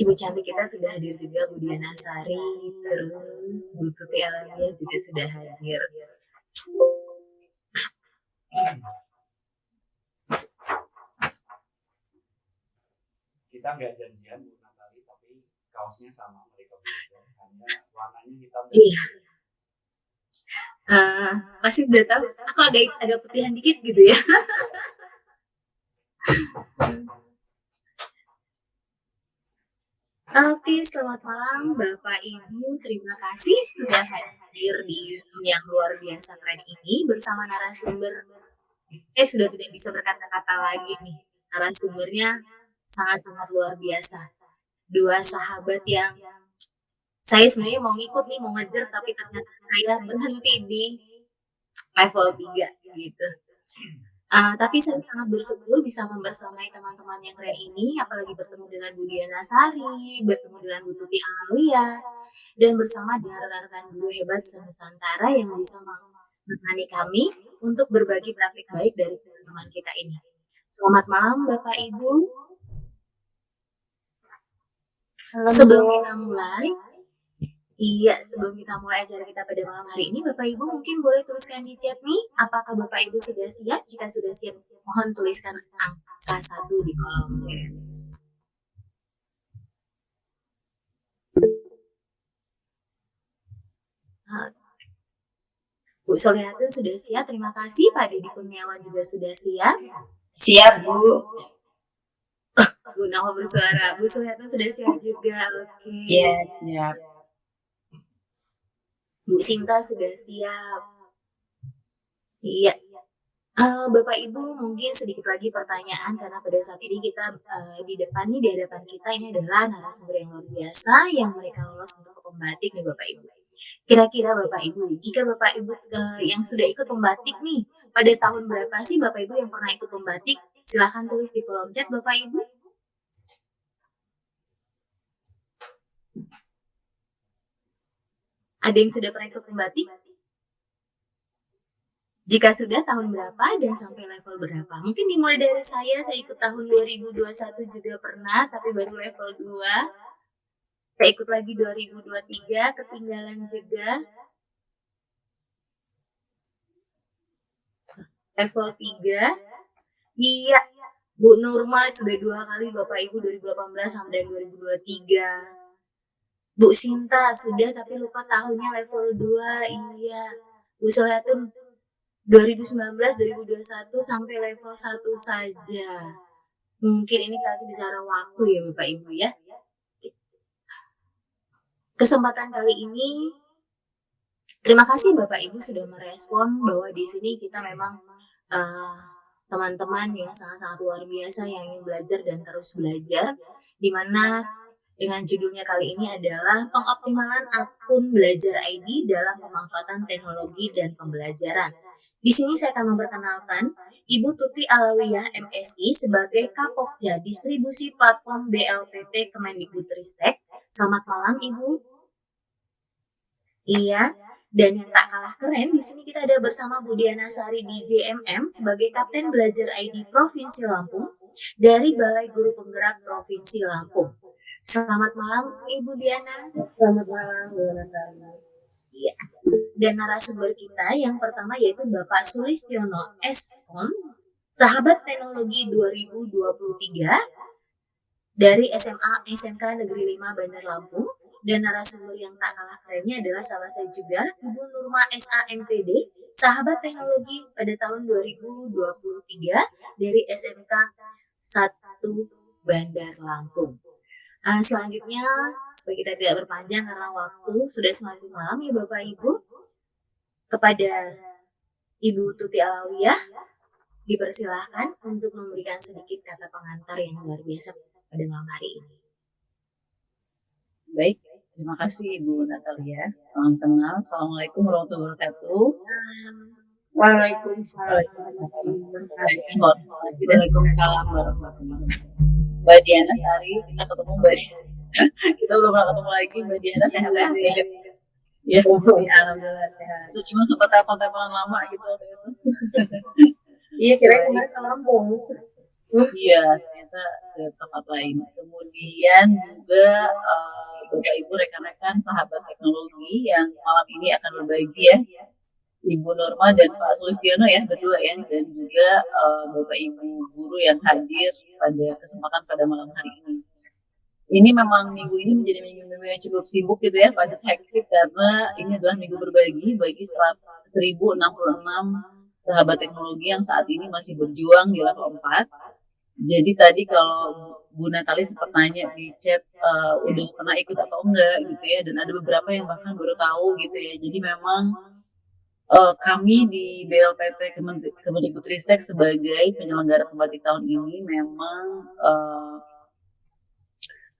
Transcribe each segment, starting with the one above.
Ibu cantik kita sudah hadir juga, Bu Diana Sari, terus Bu Tuti Alamia juga sudah hadir. Kita nggak janjian Bu Natali, tapi kaosnya sama mereka belajar, hanya warnanya hitam dan iya. Pasti sudah tahu, aku agak putihan dikit gitu ya. Oke, selamat malam Bapak Ibu. Terima kasih sudah hadir di Zoom yang luar biasa keren ini bersama narasumber. Sudah tidak bisa berkata-kata lagi nih. Narasumbernya sangat-sangat luar biasa. Dua sahabat yang saya sebenarnya mau ngikut nih, mau ngejar, tapi ternyata saya berhenti di level 3 gitu. Tapi saya sangat bersyukur bisa membersamai teman-teman yang keren ini, apalagi bertemu dengan Bu Diana Sari, bertemu dengan Bu Tuti Alia, dan bersama dengan rekan-rekan guru hebat Nusantara yang bisa menemani kami untuk berbagi praktik baik dari teman-teman kita ini. Selamat malam Bapak Ibu. Sebelum kita mulai acara kita pada malam hari ini, Bapak Ibu mungkin boleh tuliskan di chat nih, apakah Bapak Ibu sudah siap? Jika sudah siap, mohon tuliskan angka 1 di kolom chat. Bu Solihatun sudah siap, terima kasih. Pak Deddy Kurniawan juga sudah siap. Siap, Bu. Bu Nawa bersuara, Bu Solihatun sudah siap juga, oke. Yes, siap. Bu Sinta sudah siap. Iya. Bapak Ibu mungkin sedikit lagi pertanyaan karena pada saat ini kita di hadapan kita ini adalah narasumber yang luar biasa yang mereka lolos untuk pembatik nih Bapak Ibu. Kira-kira Bapak Ibu, jika Bapak Ibu yang sudah ikut pembatik nih, pada tahun berapa sih Bapak Ibu yang pernah ikut pembatik? Silahkan tulis di kolom chat Bapak Ibu. Ada yang sudah pernah ikut pembatik? Jika sudah, tahun berapa dan sampai level berapa? Mungkin dimulai dari saya ikut tahun 2021 juga pernah, tapi baru level 2. Saya ikut lagi 2023, ketinggalan juga. Level 3. Iya, Bu Nurma sudah 2 kali Bapak Ibu 2018 sampai 2023. Bu Sinta sudah tapi lupa tahunnya level 2, iya. Bu Solihatun 2019, 2021 sampai level 1 saja. Mungkin ini kasih bicara waktu ya Bapak Ibu ya. Kesempatan kali ini, terima kasih Bapak Ibu sudah merespon bahwa di sini kita memang teman-teman yang sangat-sangat luar biasa yang ingin belajar dan terus belajar, di mana dengan judulnya kali ini adalah pengoptimalan akun belajar ID dalam pemanfaatan teknologi dan pembelajaran. Di sini saya akan memperkenalkan Ibu Tuti Alawiyah MSI sebagai Kapokja Distribusi Platform BLPT Kemendikbudristek. Selamat malam Ibu. Iya, dan yang tak kalah keren di sini kita ada bersama Bu Diana Sari di JMM sebagai Kapten Belajar ID Provinsi Lampung dari Balai Guru Penggerak Provinsi Lampung. Selamat malam Ibu Diana. Selamat malam Bu Natali. Iya. Dan narasumber kita yang pertama yaitu Bapak Sulistiono S.Com, Sahabat Teknologi 2023 dari SMA SMK Negeri 5 Bandar Lampung. Dan narasumber yang tak kalah kerennya adalah salah saya juga, Ibu Nurma SAMPD, Sahabat Teknologi pada tahun 2023 dari SMK 1 Bandar Lampung. Selanjutnya, supaya kita tidak berpanjang karena waktu sudah semakin malam ya Bapak Ibu, kepada Ibu Tuti Alawiyah dipersilahkan untuk memberikan sedikit kata pengantar yang luar biasa pada malam hari ini. Baik, terima kasih Ibu Natalia. Salam kenal. Assalamualaikum warahmatullahi wabarakatuh. Waalaikumsalam. Waalaikumsalam warahmatullahi wabarakatuh. Mbak Diana Sari, kita ketemu Mbak Diana. Kita belum pernah ketemu lagi. Mbak Diana sehat-sehat ya? Ya, alhamdulillah sehat. Itu cuma sempat telepon-teleponan lama gitu waktu itu. Iya, kira kemarin ke Lampung. Iya, ternyata ke tempat lain. Kemudian kemudian juga Bapak Ibu rekan-rekan sahabat teknologi yang malam ini akan berbagi ya, Ibu Norma dan Pak Sulistiono ya berdua ya, dan juga Bapak Ibu guru yang hadir pada kesempatan pada malam hari ini. Ini memang minggu ini menjadi minggu-minggu yang cukup sibuk gitu ya, padat hektik karena ini adalah minggu berbagi bagi 1066 sahabat teknologi yang saat ini masih berjuang di level 4. Jadi tadi kalau Bu Natali sempat nanya di chat udah pernah ikut atau enggak gitu ya, dan ada beberapa yang bahkan baru tahu gitu ya. Jadi memang kami di BLPT Kemendikbudristek sebagai penyelenggara pembatik tahun ini memang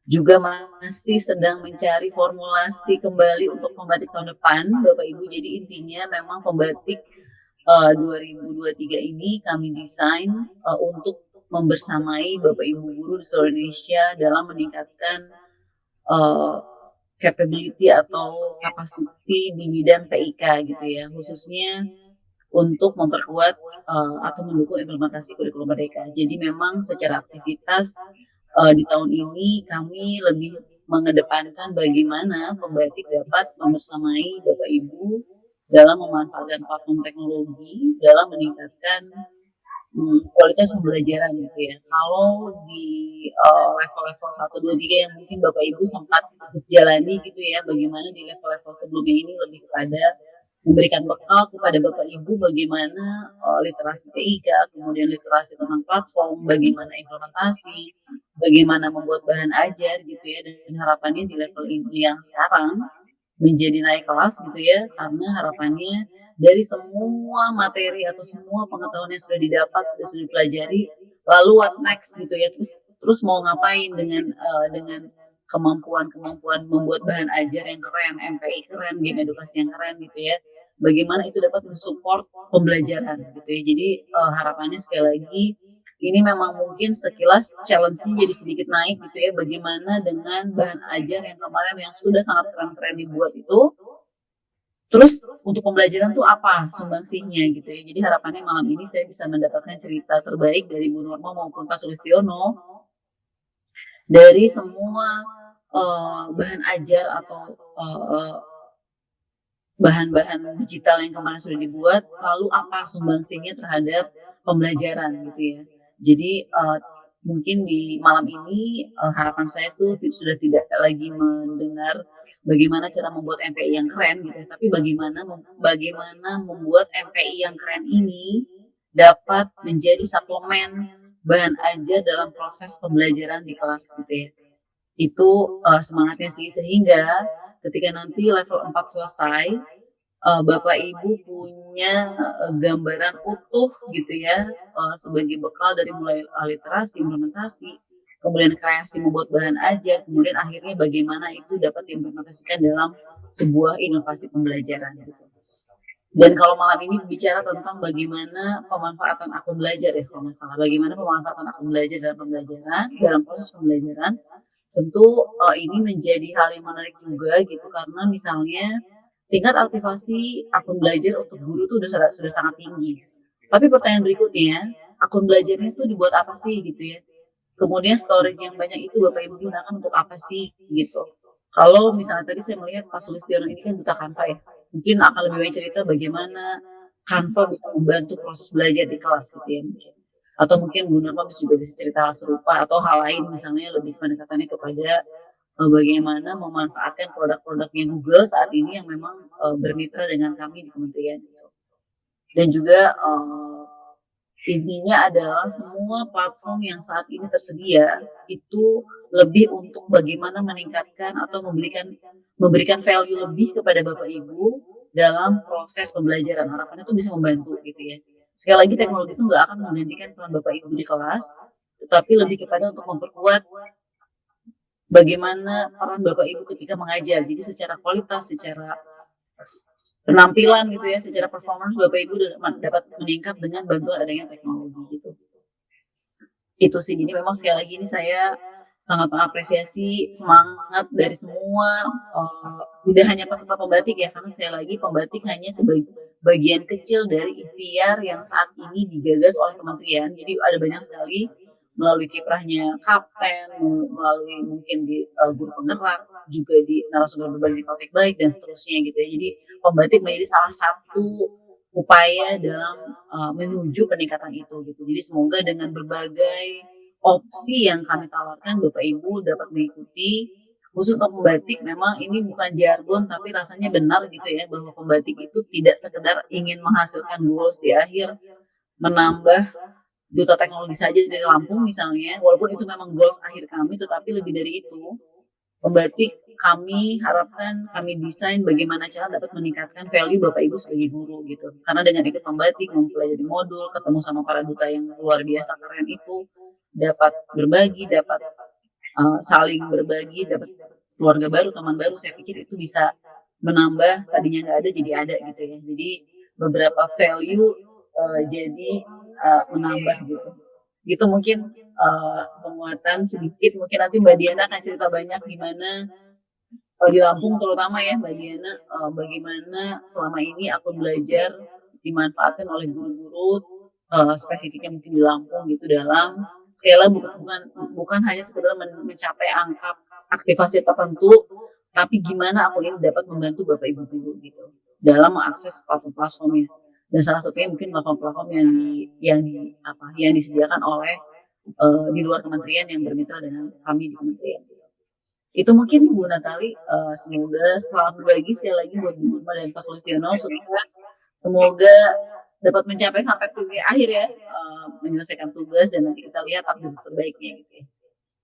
juga masih sedang mencari formulasi kembali untuk pembatik tahun depan, Bapak Ibu. Jadi intinya memang pembatik 2023 ini kami desain untuk membersamai Bapak Ibu guru di seluruh Indonesia dalam meningkatkan capability atau capacity di bidang TIK gitu ya, khususnya untuk memperkuat atau mendukung implementasi kurikulum merdeka. Jadi memang secara aktivitas di tahun ini kami lebih mengedepankan bagaimana pembatik dapat membersamai Bapak Ibu dalam memanfaatkan platform teknologi dalam meningkatkan kualitas pembelajaran gitu ya. Kalau di level-level 1, 2, 3 yang mungkin Bapak Ibu sempat jalani gitu ya, bagaimana di level-level sebelumnya ini lebih kepada memberikan bekal kepada Bapak Ibu bagaimana literasi TIK, kemudian literasi tentang platform, bagaimana implementasi, bagaimana membuat bahan ajar gitu ya, dan harapannya di level ini yang sekarang menjadi naik kelas gitu ya, karena harapannya dari semua materi atau semua pengetahuan yang sudah didapat, sudah dipelajari, lalu what next gitu ya, terus mau ngapain dengan kemampuan membuat bahan ajar yang keren, MPI keren, game edukasi yang keren gitu ya. Bagaimana itu dapat mensupport pembelajaran gitu ya. Jadi harapannya sekali lagi ini memang mungkin sekilas challenge-nya jadi sedikit naik gitu ya. Bagaimana dengan bahan ajar yang kemarin yang sudah sangat keren-keren dibuat itu, terus untuk pembelajaran tuh apa sumbangsihnya gitu ya. Jadi harapannya malam ini saya bisa mendapatkan cerita terbaik dari Bu Norma maupun Pak Sulistiono dari semua bahan ajar atau bahan-bahan digital yang kemarin sudah dibuat, lalu apa sumbangsihnya terhadap pembelajaran gitu ya. Jadi mungkin di malam ini harapan saya tuh sudah tidak lagi mendengar bagaimana cara membuat MPI yang keren gitu, tapi bagaimana membuat MPI yang keren ini dapat menjadi suplemen bahan ajar dalam proses pembelajaran di kelas gitu ya. Itu semangatnya sih, sehingga ketika nanti level 4 selesai, Bapak Ibu punya gambaran utuh gitu ya, sebagai bekal dari mulai literasi, implementasi, kemudian kreasi membuat bahan ajar, kemudian akhirnya bagaimana itu dapat diimplementasikan dalam sebuah inovasi pembelajaran gitu. Dan kalau malam ini bicara tentang bagaimana pemanfaatan akun belajar ya, kalau nggak salah, bagaimana pemanfaatan akun belajar dalam pembelajaran, dalam proses pembelajaran, tentu ini menjadi hal yang menarik juga gitu, karena misalnya tingkat aktivasi akun belajar untuk guru tuh sudah sangat tinggi. Tapi pertanyaan berikutnya, akun belajarnya tuh dibuat apa sih gitu ya? Kemudian storage yang banyak itu Bapak Ibu gunakan untuk apa sih gitu? Kalau misalnya tadi saya melihat Pak Sulistiono ini kan buta Canva ya, mungkin akan lebih banyak cerita bagaimana Canva bisa membantu proses belajar di kelas gitu ya mungkin. Atau mungkin Bu Norma juga bisa cerita hal serupa atau hal lain, misalnya lebih pendekatannya kepada bagaimana memanfaatkan produk-produknya Google saat ini yang memang bermitra dengan kami di kementerian itu. Dan juga intinya adalah semua platform yang saat ini tersedia itu lebih untuk bagaimana meningkatkan atau memberikan value lebih kepada Bapak Ibu dalam proses pembelajaran. Harapannya itu bisa membantu gitu ya. Sekali lagi teknologi itu nggak akan menggantikan peran Bapak Ibu di kelas, tetapi lebih kepada untuk memperkuat bagaimana peran Bapak Ibu ketika mengajar. Jadi secara kualitas, secara penampilan gitu ya, secara performance Bapak Ibu dapat meningkat dengan bantuan adanya teknologi gitu. Itu sih, jadi memang sekali lagi ini saya sangat mengapresiasi semangat dari semua, tidak hanya peserta pembatik ya, karena sekali lagi pembatik hanya sebagai bagian kecil dari ikhtiar yang saat ini digagas oleh kementerian. Jadi ada banyak sekali melalui kiprahnya kapten, melalui mungkin di guru penggerak, juga di narasumber berbagi praktik baik dan seterusnya gitu ya. Jadi pembatik menjadi salah satu upaya dalam menuju peningkatan itu gitu. Jadi semoga dengan berbagai opsi yang kami tawarkan Bapak Ibu dapat mengikuti. Khusus untuk pembatik memang ini bukan jargon tapi rasanya benar gitu ya, bahwa pembatik itu tidak sekedar ingin menghasilkan goals di akhir, menambah duta teknologi saja dari Lampung misalnya, walaupun itu memang goals akhir kami, tetapi lebih dari itu pembatik kami harapkan, kami desain bagaimana cara dapat meningkatkan value Bapak Ibu sebagai guru gitu. Karena dengan ikut pembatik, mempelajari modul, ketemu sama para duta yang luar biasa keren itu, dapat berbagi, dapat saling berbagi, dapat keluarga baru, teman baru. Saya pikir itu bisa menambah tadinya nggak ada jadi ada gitu ya. Jadi beberapa value jadi menambah gitu. Gitu mungkin penguatan sedikit. Mungkin nanti Mbak Diana akan cerita banyak gimana di Lampung terutama ya Mbak Diana, bagaimana selama ini aku belajar dimanfaatkan oleh guru-guru spesifiknya mungkin di Lampung gitu dalam skala bukan hanya sekedar mencapai angka aktivasi tertentu, tapi gimana aku ini dapat membantu Bapak Ibu guru gitu dalam mengakses platform-platformnya. Dan salah satunya mungkin platform-platform yang disediakan oleh di luar kementerian yang bermitra dengan kami di kementerian. Itu mungkin Bu Natali, semoga selamat berbagi sekali lagi buat Bu Nurma dan Pak Sulistiono, sukses. Semoga dapat mencapai sampai titik akhir ya, menyelesaikan tugas dan nanti kita lihat takdir terbaiknya gitu ya.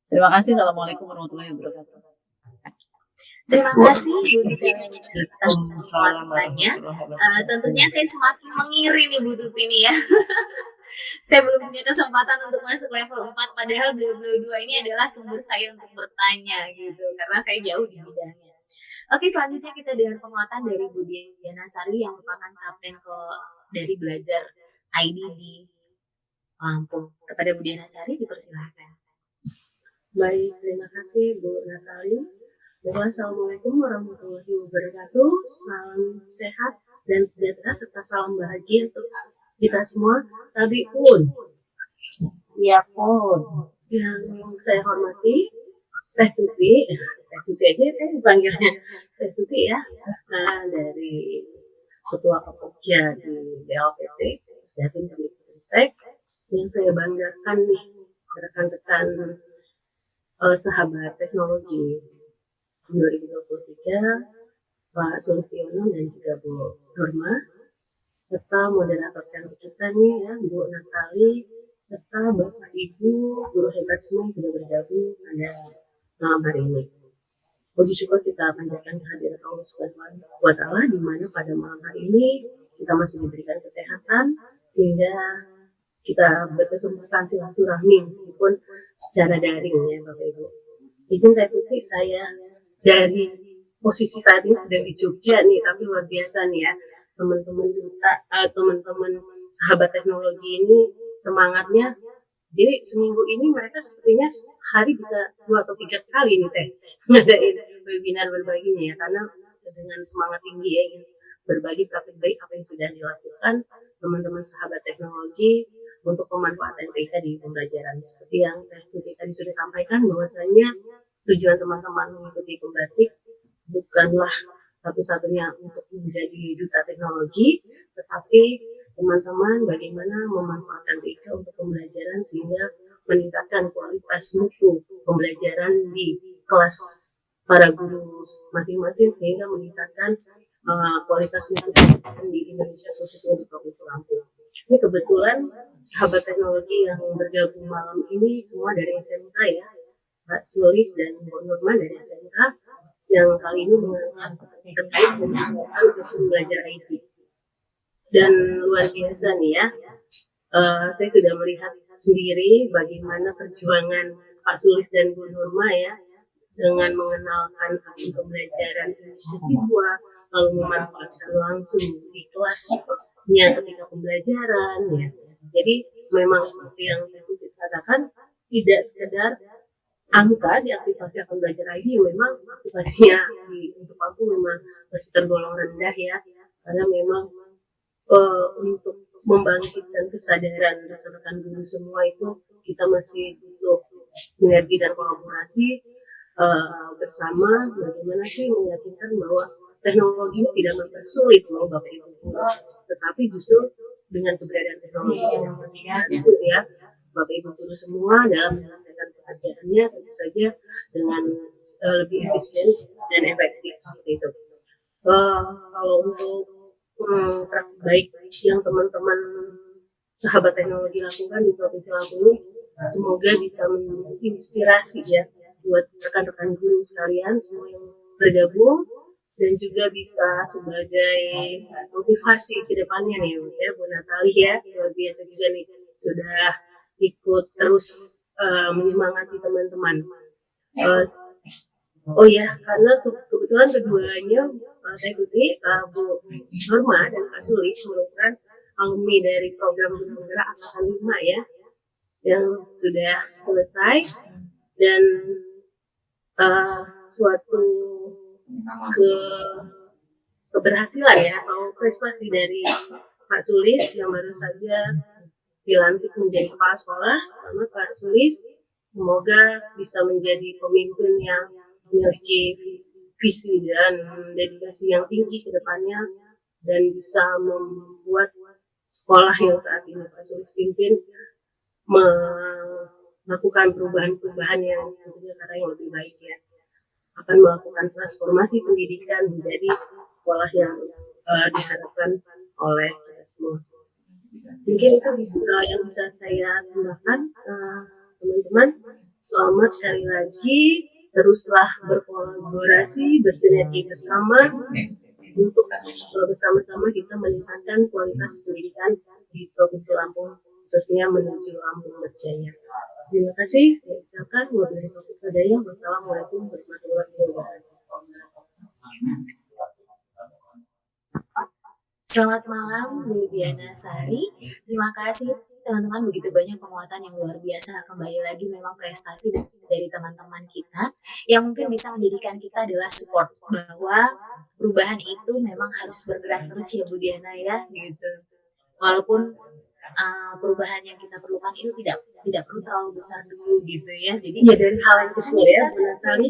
Terima kasih. Assalamualaikum warahmatullahi wabarakatuh. Terima kasih Bu Tuti atas penjelasannya. Tentunya saya semakin mengiri nih Bu Tuti nih ya. Saya belum punya kesempatan untuk masuk level 4, padahal beliau-beliau dua ini adalah sumber saya untuk bertanya gitu, karena saya jauh di bidangnya. Oke, selanjutnya kita dengar penguatan dari Bu Diana Sari yang merupakan kapten dari Belajar ID di Lampung. Kepada Bu Diana Sari dipersilahkan. Baik, terima kasih Bu Natali. Wassalamualaikum warahmatullahi wabarakatuh. Salam sehat dan sejahtera serta salam bahagia untuk kita semua. Tapi pun, Ya pun. yang saya hormati, Teh Tuti aja dipanggilnya Teh Tuti ya, dari Ketua Kepokja di BLPT, Datin Kemdikbudristek, yang saya banggakan nih, rekan-rekan sahabat teknologi 2023, Pak Sulistiono dan juga Bu Nurma, serta moderator channel kita nih ya, Bu Natali, serta Bapak Ibu guru hebat semua yang sudah bergabung pada malam hari ini. Puji syukur kita panjatkan kehadiran Allah Subhanahu wa Ta'ala, di mana pada malam hari ini kita masih diberikan kesehatan sehingga kita berkesempatan silaturahmi meskipun secara daring ya Bapak Ibu. Izin saya Putri, saya dari posisi saat ini sedang di Jogja nih, tapi luar biasa nih ya teman-teman teman-teman sahabat teknologi ini semangatnya. Jadi seminggu ini mereka sepertinya hari bisa 2 atau 3 kali nih Teh ngadain webinar berbaginya ya, karena dengan semangat tinggi ya ingin berbagi praktik baik apa yang sudah dilakukan teman-teman sahabat teknologi untuk pemanfaatan TIK di pembelajaran. Seperti yang Teh Tuti tadi sudah sampaikan, bahwasanya tujuan teman-teman mengikuti pembatik bukanlah satu-satunya untuk menjadi duta teknologi, tetapi teman-teman bagaimana memanfaatkan TIK untuk pembelajaran sehingga meningkatkan kualitas mutu pembelajaran di kelas para guru masing-masing, sehingga meningkatkan kualitas mutu pembelajaran di Indonesia khususnya di Provinsi Lampung. Ini kebetulan sahabat teknologi yang bergabung malam ini semua dari SMK ya, Pak Sulis dan Bu Nurma dari SMK, yang kali ini mengangkat terkait dengan belajar IT. Dan luar biasa nih ya, saya sudah melihat sendiri bagaimana perjuangan Pak Sulis dan Bu Nurma ya, dengan mengenalkan arti pembelajaran siswa, lalu memanfaatkan langsung di kelasnya ketika pembelajaran ya. Jadi memang seperti yang saya katakan, tidak sekedar angka di aktivasi akun belajar ID, memang aktivasinya untuk aku memang masih tergolong rendah ya, karena memang untuk membangkitkan kesadaran rekan-rekan guru semua itu kita kita masih butuh sinergi dan kolaborasi bersama bagaimana sih meyakinkan bahwa teknologi tidak mempersulit loh Bapak Ibu guru, tetapi justru dengan keberadaan teknologi yang pentingnya itu ya Bapak Ibu guru semua dalam menyelesaikan pekerjaannya tentu saja dengan lebih efisien dan efektif seperti itu. Kalau untuk baik yang teman-teman sahabat teknologi lakukan di Provinsi Lampung ini, semoga bisa menginspirasi ya buat rekan-rekan guru sekalian semua yang bergabung dan juga bisa sebagai motivasi ke depannya nih ya Bu Natali ya, luar biasa juga nih sudah ikut terus menyemangati teman-teman. Oh ya, karena kebetulan keduanya saya ikuti Bu Norma dan Kak Suli merupakan alumni dari program Gunung Gerak Angkatan 5 ya, yang sudah selesai dan suatu keberhasilan ya atau prestasi dari Pak Sulis yang baru saja dilantik menjadi kepala sekolah. Selamat Pak Sulis, semoga bisa menjadi pemimpin yang memiliki visi dan dedikasi yang tinggi ke depannya dan bisa membuat sekolah yang saat ini Pak Sulis pimpin melakukan perubahan-perubahan yang tentunya karena yang lebih baik ya, akan melakukan transformasi pendidikan menjadi sekolah yang diharapkan oleh kita semua. Mungkin itu yang bisa saya tambahkan teman-teman. Selamat sekali lagi, teruslah berkolaborasi, bersinergi bersama untuk bersama-sama kita meningkatkan kualitas pendidikan di Provinsi Lampung, khususnya menuju Lampung Berjaya. Terima kasih, saya ucapkan wabillahi taufiq wal hidayah. Wassalamualaikum warahmatullahi wabarakatuh. Selamat malam Bu Diana Sari. Terima kasih teman-teman, begitu banyak penguatan yang luar biasa. Kembali lagi memang prestasi dari teman-teman kita yang mungkin bisa menjadikan kita adalah support bahwa perubahan itu memang harus bergerak terus ya Bu Diana ya gitu. Walaupun perubahan yang kita perlukan itu tidak perlu terlalu besar dulu gitu ya. Jadi ya dari hal yang kecil ya Bu Natali.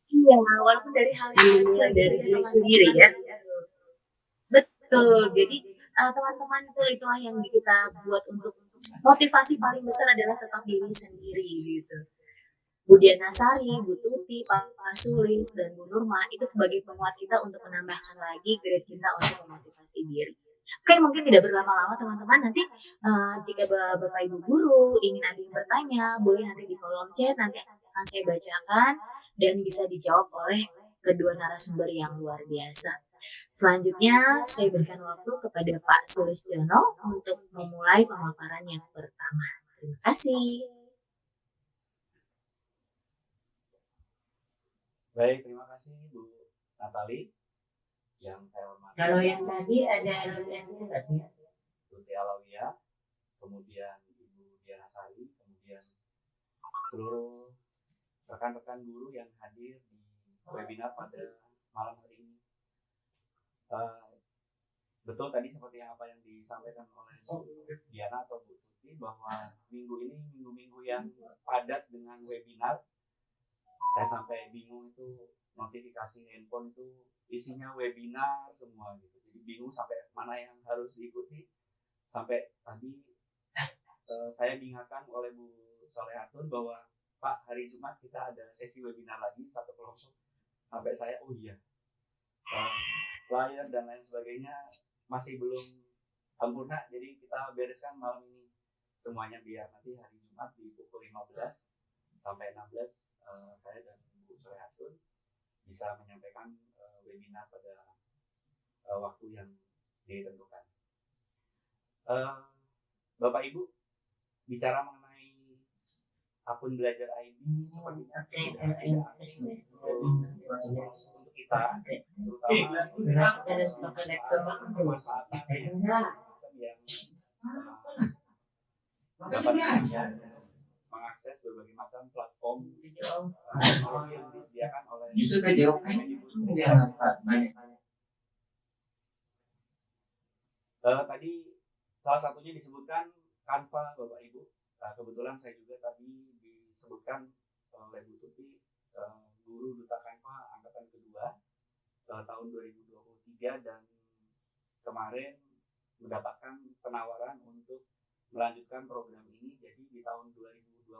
Iya, walaupun dari hal yang kecil dari diri sendiri ya. Betul. Jadi teman-teman itulah yang kita buat untuk motivasi paling besar adalah tetap diri sendiri gitu. Bu Diana Sari, Bu Tuti, Pak Sulis, dan Bu Nurma itu sebagai penguat kita untuk menambahkan lagi grade kita untuk memotivasi diri. Oke, mungkin tidak berlama-lama teman-teman. Nanti jika Bapak Ibu guru ingin ada yang bertanya, boleh nanti di kolom chat, nanti akan saya bacakan dan bisa dijawab oleh kedua narasumber yang luar biasa. Selanjutnya, saya berikan waktu kepada Pak Sulistiono untuk memulai pemaparan yang pertama. Terima kasih. Baik, terima kasih Bu Natali. Yang saya hormati. Kalau yang tadi ada alumni-nya nggak sih? Tuti Alawiyah, kemudian Ibu Diana Sari, kemudian seluruh rekan-rekan guru yang hadir di webinar pada malam hari ini. Betul tadi seperti apa yang disampaikan oleh Bu Diana atau Bu Tuti bahwa minggu ini minggu-minggu yang padat dengan webinar. Saya sampai bingung itu notifikasi handphone itu isinya webinar semua gitu. Jadi bingung sampai mana yang harus diikuti. Sampai tadi saya diingatkan oleh Bu Solehatun bahwa Pak, hari Jumat kita ada sesi webinar lagi satu kelompok. Sampai saya oh iya. Flyer dan lain sebagainya masih belum sempurna, jadi kita bereskan malam ini semuanya biar nanti hari Jumat di pukul 15 sampai 16 saya dan Bu Solehatun bisa menyampaikan webinar pada waktu yang ditentukan. Bapak Ibu bicara mengenai akun belajar ID sepertinya tidak asing untuk kita terutama yang dapat mengakses berbagai macam platform yang disediakan oleh tadi salah satunya disebutkan Canva Bapak Ibu. Nah, kebetulan saya juga tadi disebutkan oleh Bu Tuti guru duta Canva angkatan kedua tahun 2023 dan kemarin mendapatkan penawaran untuk melanjutkan program ini. Jadi di tahun 2024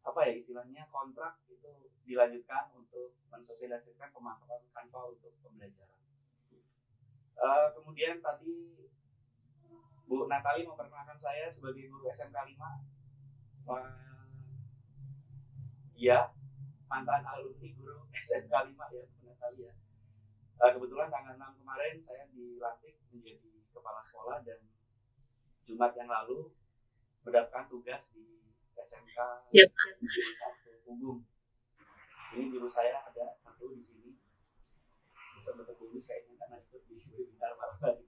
apa ya istilahnya kontrak itu dilanjutkan untuk mensosialisasikan pemanfaatan Canva untuk pembelajaran. Kemudian tadi Bu Natali memperkenalkan saya sebagai guru SMK 5. Ya, mantan alumni guru SMK 5 ya Bu Natali ya. Kebetulan tanggal 6 kemarin saya dilantik menjadi kepala sekolah dan Jumat yang lalu mendapatkan tugas di SMK Yep. 1 Punggung. Ini guru saya ada satu di sini. Bisa bentuk lulus kayaknya karena ikut di webinar malam hari.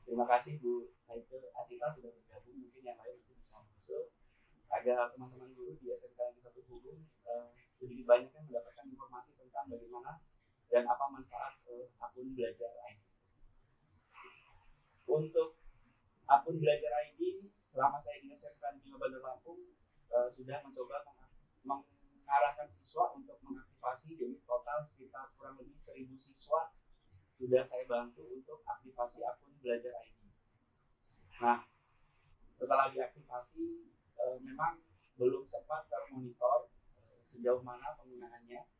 Terima kasih Bu Naike Acita sudah bergabung. Mungkin yang lain itu bisa menyusul agar teman-teman guru di SMK yang 1 Punggung sedikit banyak yang mendapatkan informasi tentang bagaimana dan apa manfaat akun belajar ID. Untuk akun belajar ID selama saya di SMK di Bandar Lampung sudah mencoba mengarahkan siswa untuk mengaktifasi. Jadi total sekitar kurang lebih 1.000 siswa sudah saya bantu untuk aktifasi akun belajar ID. Nah, setelah diaktifasi memang belum sempat termonitor sejauh mana penggunaannya,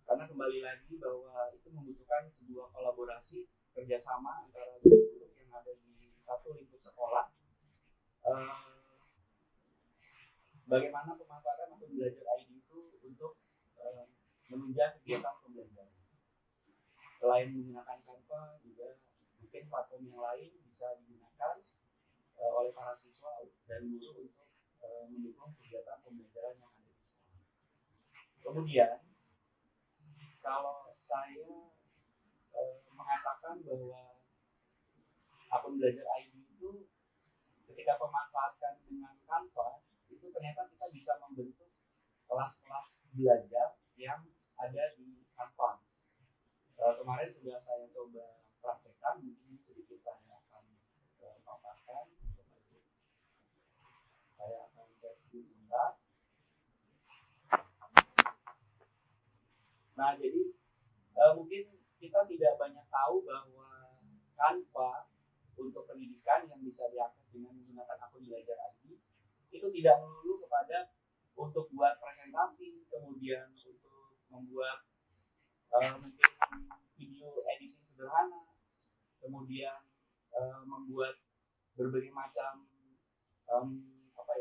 karena kembali lagi bahwa itu membutuhkan sebuah kolaborasi kerjasama antara guru yang ada di satu lingkup sekolah. Bagaimana pemanfaatan akun belajar ID itu untuk menunjang kegiatan pembelajaran. Selain menggunakan Canva, juga mungkin platform yang lain bisa digunakan oleh para siswa dan guru untuk mendukung kegiatan pembelajaran yang ada di sekolah. Kemudian, kalau saya mengatakan bahwa akun belajar ID itu ketika pemanfaatkan dengan Canva, itu ternyata kita bisa membentuk kelas-kelas belajar yang ada di Canva. Kemarin sudah saya coba praktekkan, mungkin sedikit saya akan paparkan. Saya akan share screen sebentar. Nah, jadi mungkin kita tidak banyak tahu bahwa Canva untuk pendidikan yang bisa diakses dengan menggunakan akun belajar ID itu tidak melulu kepada untuk buat presentasi, kemudian untuk membuat mungkin video editing sederhana, kemudian membuat berbagai macam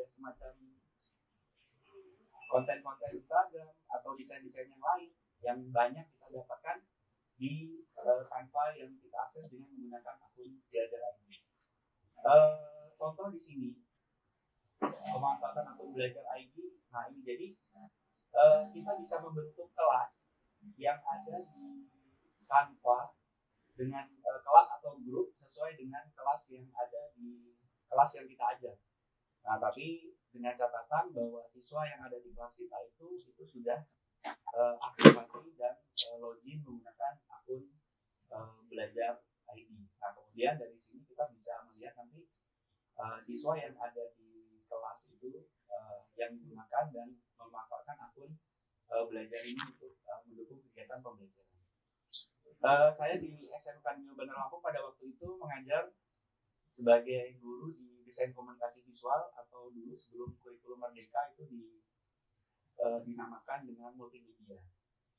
semacam konten-konten Instagram atau desain-desain yang lain yang banyak kita dapatkan di Canva yang kita akses dengan menggunakan akun belajar ID. Contoh di sini pemanfaatan akun belajar ID. Nah ini jadi kita bisa membentuk kelas yang ada di Canva dengan kelas atau grup sesuai dengan kelas yang ada di kelas yang kita ajar. Nah tapi dengan catatan bahwa siswa yang ada di kelas kita itu sudah aktivasi dan login menggunakan akun belajar ID. Nah kemudian dari sini kita bisa melihat nanti siswa yang ada di kelas itu yang menggunakan dan memanfaatkan akun belajar ini untuk mendukung kegiatan pembelajaran. Saya di SMK Neo Bandar Lampung pada waktu itu mengajar sebagai guru di desain komunikasi visual, atau dulu sebelum kurikulum Merdeka itu dinamakan dengan multimedia.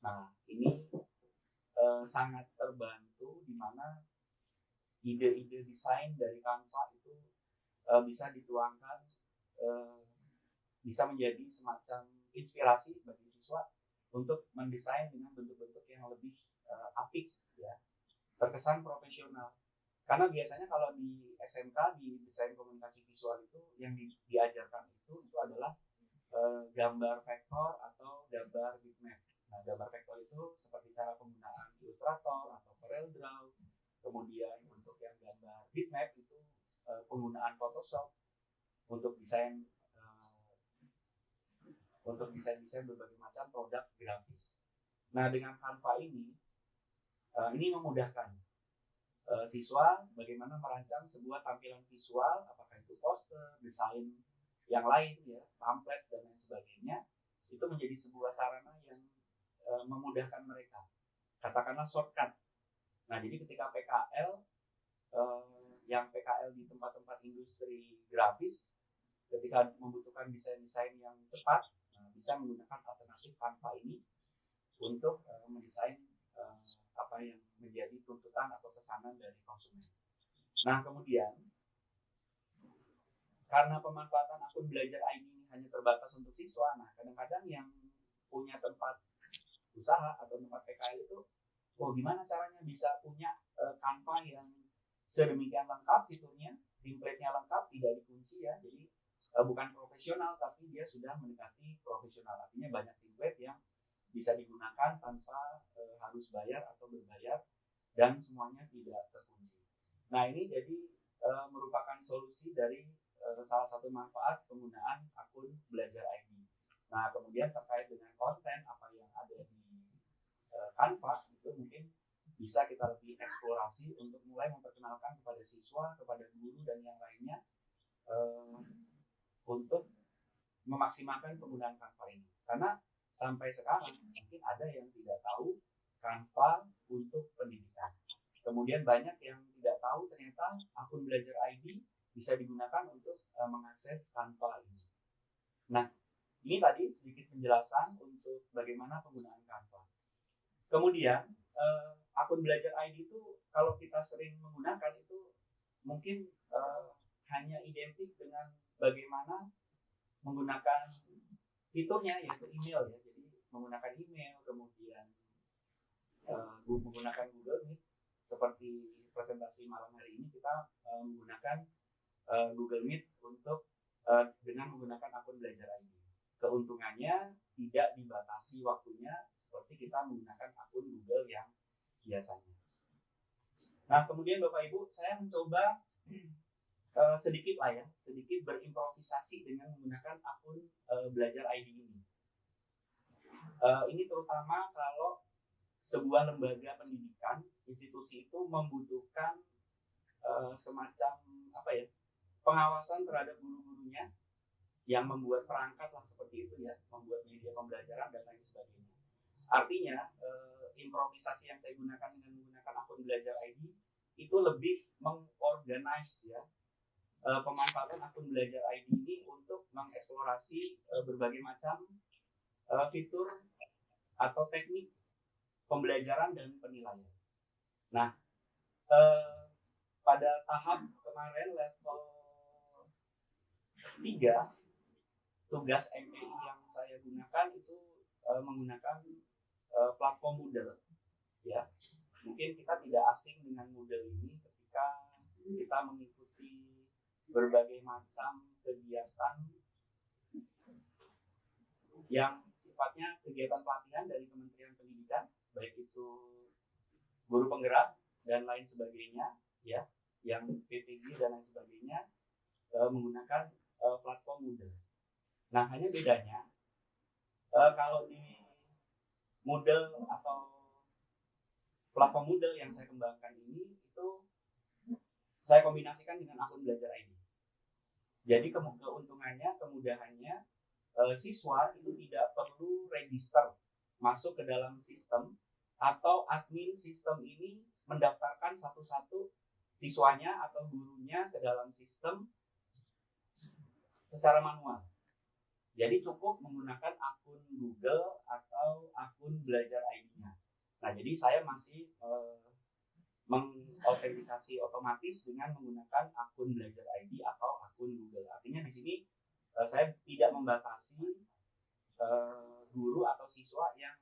Nah ini sangat terbantu di mana ide-ide desain dari Canva itu bisa dituangkan, bisa menjadi semacam inspirasi bagi siswa untuk mendesain dengan bentuk-bentuk yang lebih apik, ya, terkesan profesional. Karena biasanya kalau di SMK di desain komunikasi visual itu yang diajarkan itu adalah gambar vektor atau gambar bitmap. Nah, gambar vektor itu seperti cara penggunaan Illustrator atau CorelDRAW. Kemudian untuk yang gambar bitmap itu penggunaan Photoshop untuk desain berbagai macam produk grafis. Nah, dengan Canva ini memudahkan. siswa bagaimana merancang sebuah tampilan visual, apakah itu poster, desain yang lain ya, pamflet dan lain sebagainya, itu menjadi sebuah sarana yang memudahkan mereka. Katakanlah shortcut. Nah, jadi ketika PKL yang PKL di tempat-tempat industri grafis, ketika membutuhkan desain-desain yang cepat, bisa menggunakan alternatif Canva ini untuk mendesain apa yang menjadi tuntutan atau pesanan dari konsumen. Nah, kemudian karena pemanfaatan akun belajar ID ini hanya terbatas untuk siswa, nah kadang-kadang yang punya tempat usaha atau tempat PKL itu, gimana caranya bisa punya Canva yang sedemikian lengkap fiturnya, template-nya lengkap, tidak dikunci ya, jadi bukan profesional tapi dia sudah mendekati profesional, artinya banyak template yang bisa digunakan tanpa harus bayar atau berbayar dan semuanya tidak terkunci. Nah, ini jadi merupakan solusi dari salah satu manfaat penggunaan akun belajar ID. Nah, kemudian terkait dengan konten apa yang ada di Canva itu mungkin bisa kita lebih eksplorasi untuk mulai memperkenalkan kepada siswa, kepada guru dan yang lainnya untuk memaksimalkan penggunaan Canva ini. Karena sampai sekarang mungkin ada yang tidak tahu Canva untuk pendidikan. Kemudian banyak yang tidak tahu ternyata akun belajar ID bisa digunakan untuk mengakses Canva ini. Nah, ini tadi sedikit penjelasan untuk bagaimana penggunaan Canva. Kemudian akun belajar ID itu kalau kita sering menggunakan itu mungkin hanya identik dengan bagaimana menggunakan fiturnya yaitu email ya. Jadi menggunakan email, kemudian menggunakan Google Meet. Seperti presentasi malam hari ini kita menggunakan Google Meet untuk dengan menggunakan akun belajar ID. Keuntungannya tidak dibatasi waktunya seperti kita menggunakan akun Google yang biasanya. Nah, kemudian Bapak Ibu, saya mencoba sedikit berimprovisasi dengan menggunakan akun belajar ID ini. Ini terutama kalau sebuah lembaga pendidikan, institusi itu membutuhkan semacam pengawasan terhadap guru-gurunya yang membuat perangkat lah seperti itu ya, membuat media pembelajaran dan lain sebagainya. Artinya improvisasi yang saya gunakan dengan menggunakan akun belajar ID itu lebih mengorganize ya pemanfaatan akun belajar ID ini untuk mengeksplorasi berbagai macam fitur atau teknik pembelajaran dan penilaian. Nah, pada tahap kemarin level 3, tugas MPI yang saya gunakan itu menggunakan platform Moodle. Ya, mungkin kita tidak asing dengan Moodle ini ketika kita mengikuti berbagai macam kegiatan yang sifatnya kegiatan pelatihan dari Kementerian Pendidikan, baik itu guru penggerak dan lain sebagainya, ya, yang PPG dan lain sebagainya menggunakan platform Moodle. Nah, hanya bedanya kalau di Moodle atau platform Moodle yang saya kembangkan ini itu saya kombinasikan dengan akun belajar ID. Jadi keuntungannya, kemudahannya siswa itu tidak perlu register masuk ke dalam sistem atau admin sistem ini mendaftarkan satu-satu siswanya atau gurunya ke dalam sistem secara manual. Jadi cukup menggunakan akun Google atau akun belajar ID-nya. Nah, jadi saya masih mengautentikasi otomatis dengan menggunakan akun belajar ID atau akun Google. Artinya di sini saya tidak membatasi guru atau siswa yang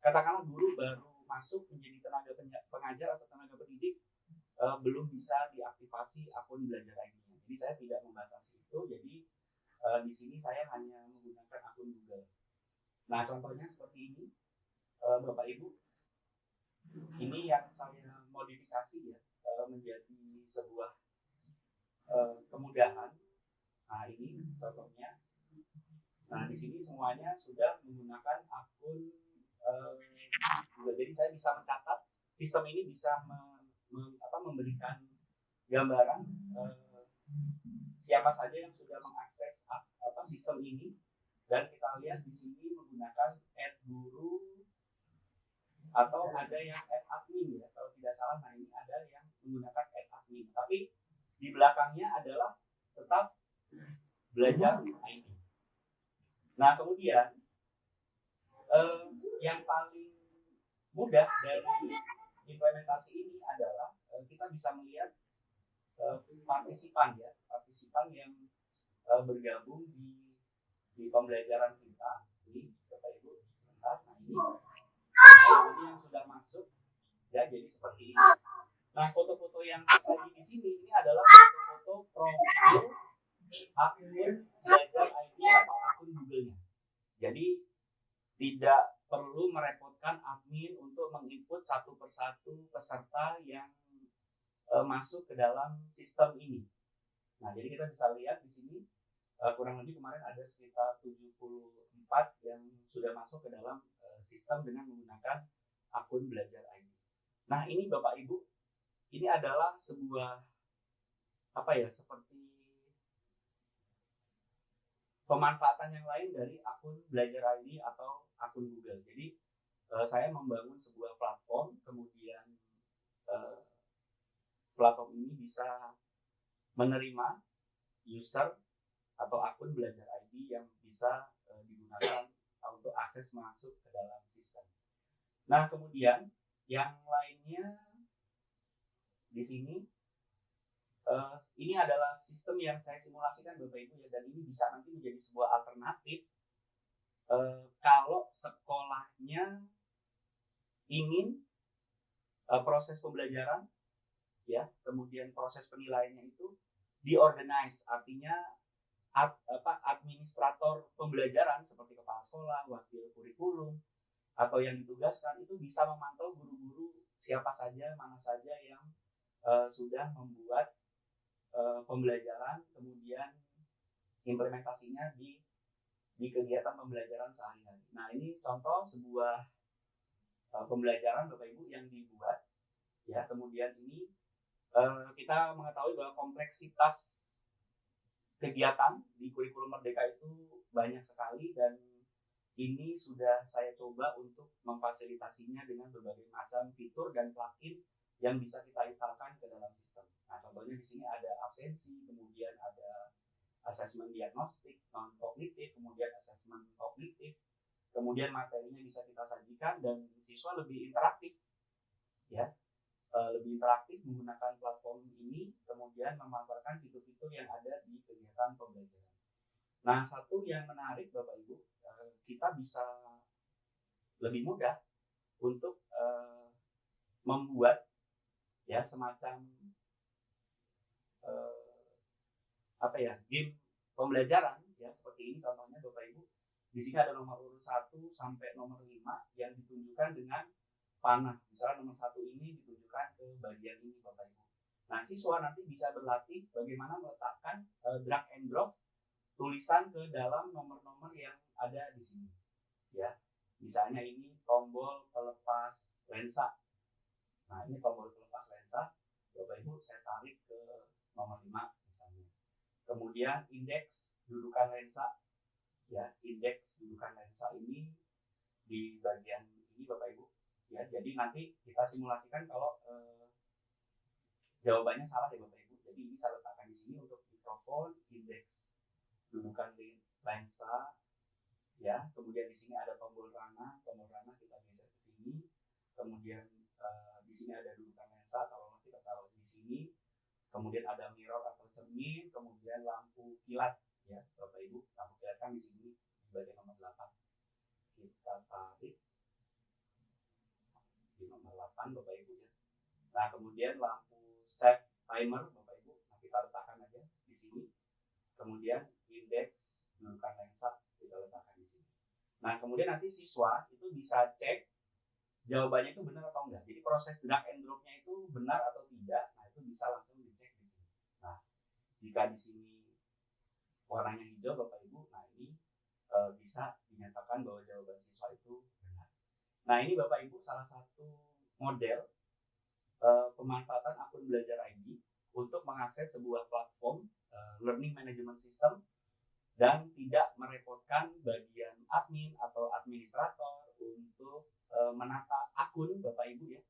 katakanlah guru baru masuk menjadi tenaga pengajar atau tenaga pendidik belum bisa diaktifasi akun belajar ID-nya. Jadi saya tidak membatasi itu. Jadi di sini saya hanya menggunakan akun Google. Nah, contohnya seperti ini, Bapak Ibu. Ini yang saya modifikasi ya menjadi sebuah kemudahan. Nah, ini contohnya. Nah, di sini semuanya sudah menggunakan akun Google. Jadi saya bisa mencatat, sistem ini bisa memberikan gambaran siapa saja yang sudah mengakses sistem ini, dan kita lihat di sini menggunakan @guru atau ada yang @admin ya kalau tidak salah. Nah ini ada yang menggunakan @admin, tapi di belakangnya adalah tetap belajar ID. Nah kemudian yang paling mudah dari implementasi ini adalah kita bisa melihat partisipan yang bergabung di pembelajaran kita. Ini Bapak Ibu sebentar. Nah ini yang sudah masuk ya, jadi seperti ini. Nah foto-foto yang tersaji di sini ini adalah foto-foto profil akun belajar ID atau akun Google-nya. Jadi tidak perlu merepotkan admin untuk menginput satu persatu peserta yang masuk ke dalam sistem ini. Nah, jadi kita bisa lihat di sini kurang lebih kemarin ada sekitar 74 yang sudah masuk ke dalam sistem dengan menggunakan akun belajar ID. Nah, ini Bapak Ibu, ini adalah sebuah seperti pemanfaatan yang lain dari akun belajar ID atau akun Google. Jadi saya membangun sebuah platform, kemudian platform ini bisa menerima user atau akun belajar ID yang bisa digunakan untuk akses masuk ke dalam sistem. Nah, kemudian yang lainnya di sini ini adalah sistem yang saya simulasikan Bapak Ibu ya, dan ini bisa nanti menjadi sebuah alternatif kalau sekolahnya ingin proses pembelajaran ya, kemudian proses penilaiannya itu diorganize, artinya administrator pembelajaran seperti kepala sekolah, wakil kurikulum, atau yang ditugaskan itu bisa memantau guru-guru siapa saja, mana saja yang sudah membuat pembelajaran, kemudian implementasinya di kegiatan pembelajaran sehari-hari. Nah ini contoh sebuah pembelajaran Bapak Ibu yang dibuat ya, kemudian ini kita mengetahui bahwa kompleksitas kegiatan di kurikulum Merdeka itu banyak sekali, dan ini sudah saya coba untuk memfasilitasinya dengan berbagai macam fitur dan plugin yang bisa kita instalkan ke dalam sistem. Nah, contohnya di sini ada absensi, kemudian ada asesmen diagnostik non kognitif, kemudian asesmen kognitif, kemudian materinya bisa kita sajikan dan siswa lebih interaktif ya. Lebih interaktif menggunakan platform ini, kemudian memanfaatkan fitur-fitur yang ada di kegiatan pembelajaran. Nah, satu yang menarik Bapak Ibu, kita bisa lebih mudah untuk membuat ya semacam game pembelajaran ya, seperti ini contohnya Bapak Ibu. Di sini ada nomor urut 1 sampai nomor 5 yang ditunjukkan dengan panah. Misalnya nomor 1 ini ditunjukkan ke bagian ini Bapak Ibu. Nah, siswa nanti bisa berlatih bagaimana meletakkan drag and drop tulisan ke dalam nomor-nomor yang ada di sini. Ya. Misalnya ini tombol pelepas lensa. Nah, ini tombol pelepas lensa. Bapak Ibu saya tarik ke nomor 5 misalnya. Kemudian indeks dudukan lensa. Ya, indeks dudukan lensa ini di bagian ini Bapak Ibu. Ya, jadi nanti kita simulasikan kalau jawabannya salah ya Bapak Ibu. Jadi ini saya letakkan di sini untuk mikrofon, indeks dudukan lensa, ya. Kemudian di sini ada tombol rana kita geser ke sini. Kemudian di sini ada dudukan lensa, kalau kita taruh di sini. Kemudian ada mirror atau cermin, kemudian lampu kilat, ya Bapak Ibu. Lampu kilat kan di sini di bagian nomor 8. Kita tarik di nomor 8 Bapak Ibu ya. Nah, kemudian lampu set timer Bapak Ibu, nah, kita letakkan aja di sini. Kemudian indeks dudukan lensa kita letakkan di sini. Nah, kemudian nanti siswa itu bisa cek jawabannya itu benar atau enggak. Jadi proses drag and drop-nya itu benar atau tidak. Nah, itu bisa langsung dicek di sini. Nah, jika di sini warnanya hijau Bapak Ibu, nah ini bisa dinyatakan bahwa jawaban siswa itu benar. Nah, ini Bapak Ibu salah satu model pemanfaatan akun Belajar ID untuk mengakses sebuah platform learning management system dan tidak merepotkan bagian admin atau administrator untuk menata akun Bapak Ibu ya,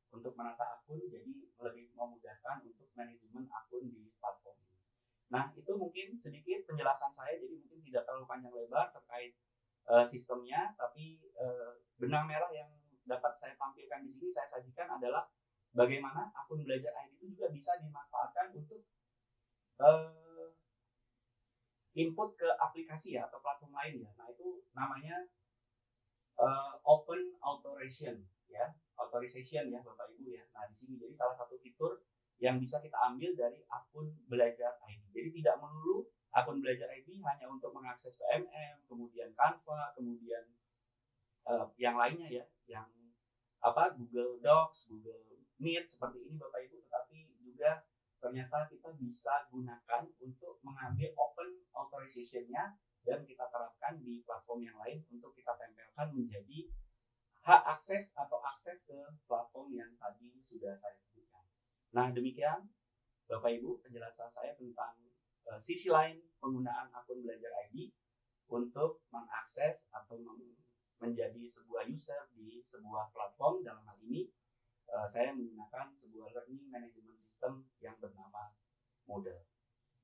untuk menata akun, jadi lebih memudahkan untuk manajemen akun di platform ini. Nah, itu mungkin sedikit penjelasan saya, jadi mungkin tidak terlalu panjang lebar terkait sistemnya, tapi benang merah yang dapat saya tampilkan di sini, saya sajikan adalah bagaimana akun Belajar ID itu juga bisa dimanfaatkan untuk input ke aplikasi ya, atau platform lain ya. Nah, itu namanya open authorization ya, authorization ya Bapak Ibu ya. Nah, di sini jadi salah satu fitur yang bisa kita ambil dari akun Belajar ID. Jadi tidak melulu akun Belajar ID hanya untuk mengakses PMM, kemudian Canva, kemudian yang lainnya ya, yang Google Docs, Google Meet seperti ini Bapak Ibu, tetapi juga ternyata kita bisa gunakan untuk mengambil open authorization-nya dan kita terapkan di platform yang lain untuk kita tempelkan menjadi hak akses atau akses ke platform yang tadi sudah saya sebutkan. Nah, demikian Bapak Ibu penjelasan saya tentang sisi lain penggunaan akun Belajar ID untuk mengakses atau menjadi sebuah user di sebuah platform. Dalam hal ini saya menggunakan sebuah learning management system yang bernama Moodle.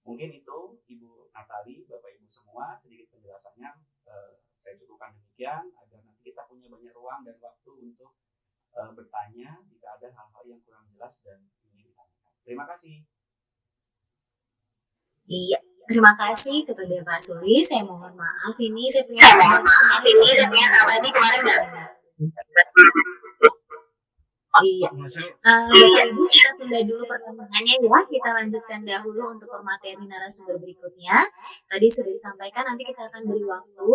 Mungkin itu Ibu Natali, Bapak Ibu semua, sedikit penjelasannya saya cukupkan demikian agar nanti kita punya banyak ruang dan waktu untuk bertanya jika ada hal-hal yang kurang jelas dan ingin ditanyakan. Terima kasih. Iya, terima kasih kepada Pak Suli. Saya mohon maaf ini saya punya sama ini kemarin nggak? Iya. Bapak Ibu, kita tunda dulu pertanyaannya ya. Kita lanjutkan dahulu untuk pemateri narasumber berikutnya. Tadi sudah disampaikan, nanti kita akan beri waktu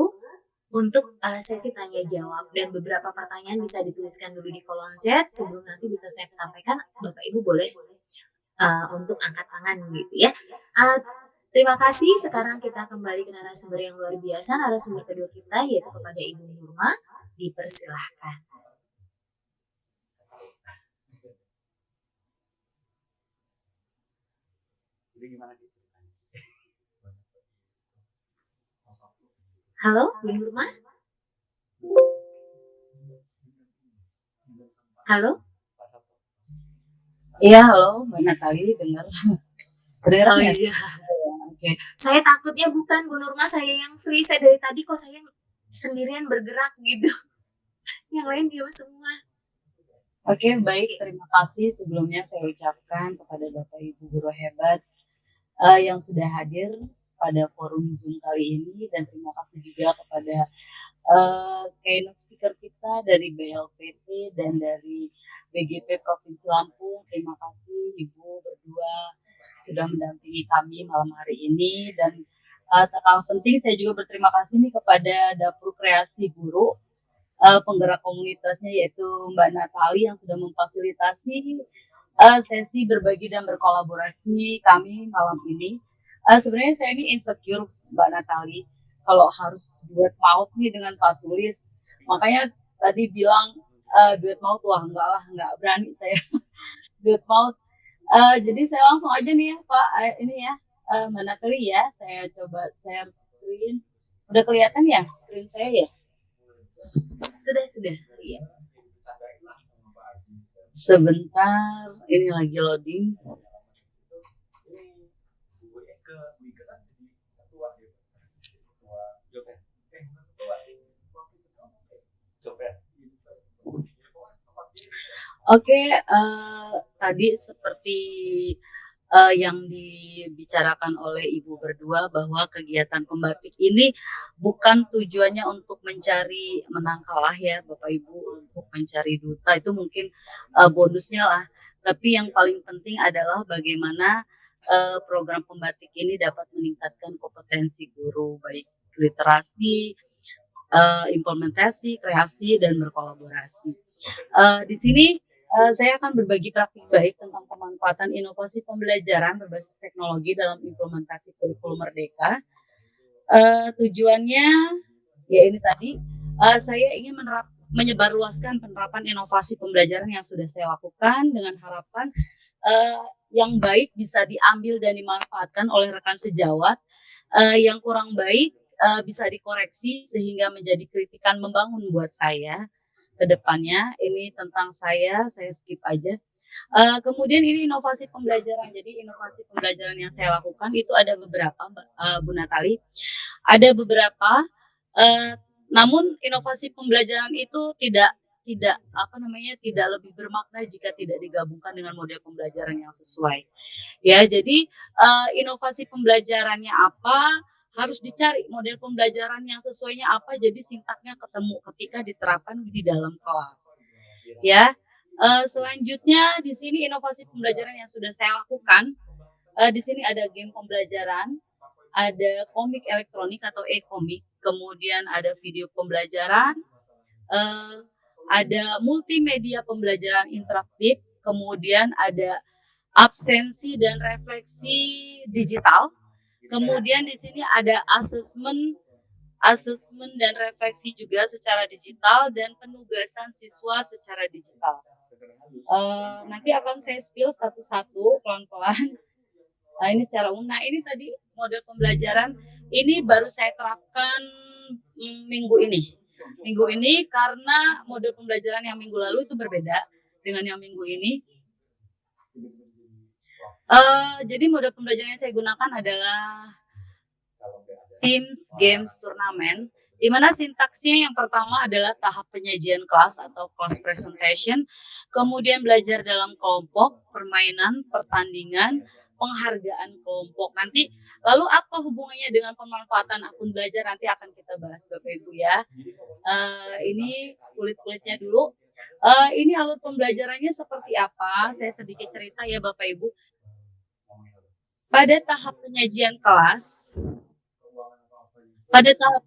untuk sesi tanya jawab, dan beberapa pertanyaan bisa dituliskan dulu di kolom chat sebelum nanti bisa saya sampaikan. Bapak Ibu boleh untuk angkat tangan gitu ya. Terima kasih. Sekarang kita kembali ke narasumber yang luar biasa, narasumber kedua kita yaitu kepada Ibu Nurma. Dipersilahkan. Jadi gimana gitu? Halo, Bu Nurma? Halo? Iya, halo Mbak Natali, dengar. Oh iya. Oke. Saya takutnya bukan Bu Nurma, saya yang free. Saya dari tadi kok saya sendirian bergerak gitu. Yang lain diam semua. Oke, baik. Terima kasih sebelumnya saya ucapkan kepada Bapak Ibu guru hebat yang sudah hadir pada forum Zoom kali ini, dan terima kasih juga kepada keynote speaker kita dari BLPT dan dari BGP Provinsi Lampung. Terima kasih Ibu berdua sudah mendampingi kami malam hari ini, dan tak kalah penting saya juga berterima kasih nih kepada Dapur Kreasi Guru, penggerak komunitasnya yaitu Mbak Natali yang sudah memfasilitasi sesi berbagi dan berkolaborasi kami malam ini. Sebenarnya saya ini insecure Mbak Natali kalau harus duet maut nih dengan Pak Sulis. Makanya tadi bilang duet maut, wah enggak berani saya duet maut. Jadi saya langsung aja nih ya Pak, ini ya Mbak Natali ya, saya coba share screen. Udah kelihatan ya screen saya ya? Sudah. Iya. Sebentar, ini lagi loading. Oke, tadi seperti yang dibicarakan oleh Ibu berdua bahwa kegiatan pembatik ini bukan tujuannya untuk mencari menang kalah ya Bapak Ibu, untuk mencari duta itu mungkin bonusnya lah. Tapi yang paling penting adalah bagaimana program pembatik ini dapat meningkatkan kompetensi guru, baik literasi, implementasi, kreasi, dan berkolaborasi. Di sini saya akan berbagi praktik baik tentang pemanfaatan inovasi pembelajaran berbasis teknologi dalam implementasi kurikulum Merdeka. Tujuannya ya ini tadi, saya ingin menyebarluaskan penerapan inovasi pembelajaran yang sudah saya lakukan dengan harapan yang baik bisa diambil dan dimanfaatkan oleh rekan sejawat, yang kurang baik bisa dikoreksi sehingga menjadi kritikan membangun buat saya ke depannya. Ini tentang saya skip aja. Kemudian ini inovasi pembelajaran. Jadi inovasi pembelajaran yang saya lakukan itu ada beberapa, Bu Natali. Ada beberapa, namun inovasi pembelajaran itu tidak lebih bermakna jika tidak digabungkan dengan model pembelajaran yang sesuai. Ya, jadi inovasi pembelajarannya apa, harus dicari model pembelajaran yang sesuainya apa, jadi sintaknya ketemu ketika diterapkan di dalam kelas. Ya, selanjutnya di sini inovasi pembelajaran yang sudah saya lakukan, di sini ada game pembelajaran, ada komik elektronik atau e-komik, kemudian ada video pembelajaran, ada multimedia pembelajaran interaktif, kemudian ada absensi dan refleksi digital, kemudian di sini ada asesmen dan refleksi juga secara digital, dan penugasan siswa secara digital. Nanti akan saya spill satu-satu pelan-pelan. Nah, ini secara umum. Nah, ini tadi model pembelajaran ini baru saya terapkan minggu ini karena model pembelajaran yang minggu lalu itu berbeda dengan yang minggu ini. Jadi model pembelajaran yang saya gunakan adalah Teams Games Turnamen, di mana sintaksnya yang pertama adalah tahap penyajian kelas atau class presentation, kemudian belajar dalam kelompok, permainan, pertandingan, penghargaan kelompok. Nanti lalu apa hubungannya dengan pemanfaatan akun belajar, nanti akan kita bahas Bapak Ibu ya. Ini kulit-kulitnya dulu. Ini alur pembelajarannya seperti apa? Saya sedikit cerita ya Bapak Ibu. Pada tahap penyajian kelas, ntar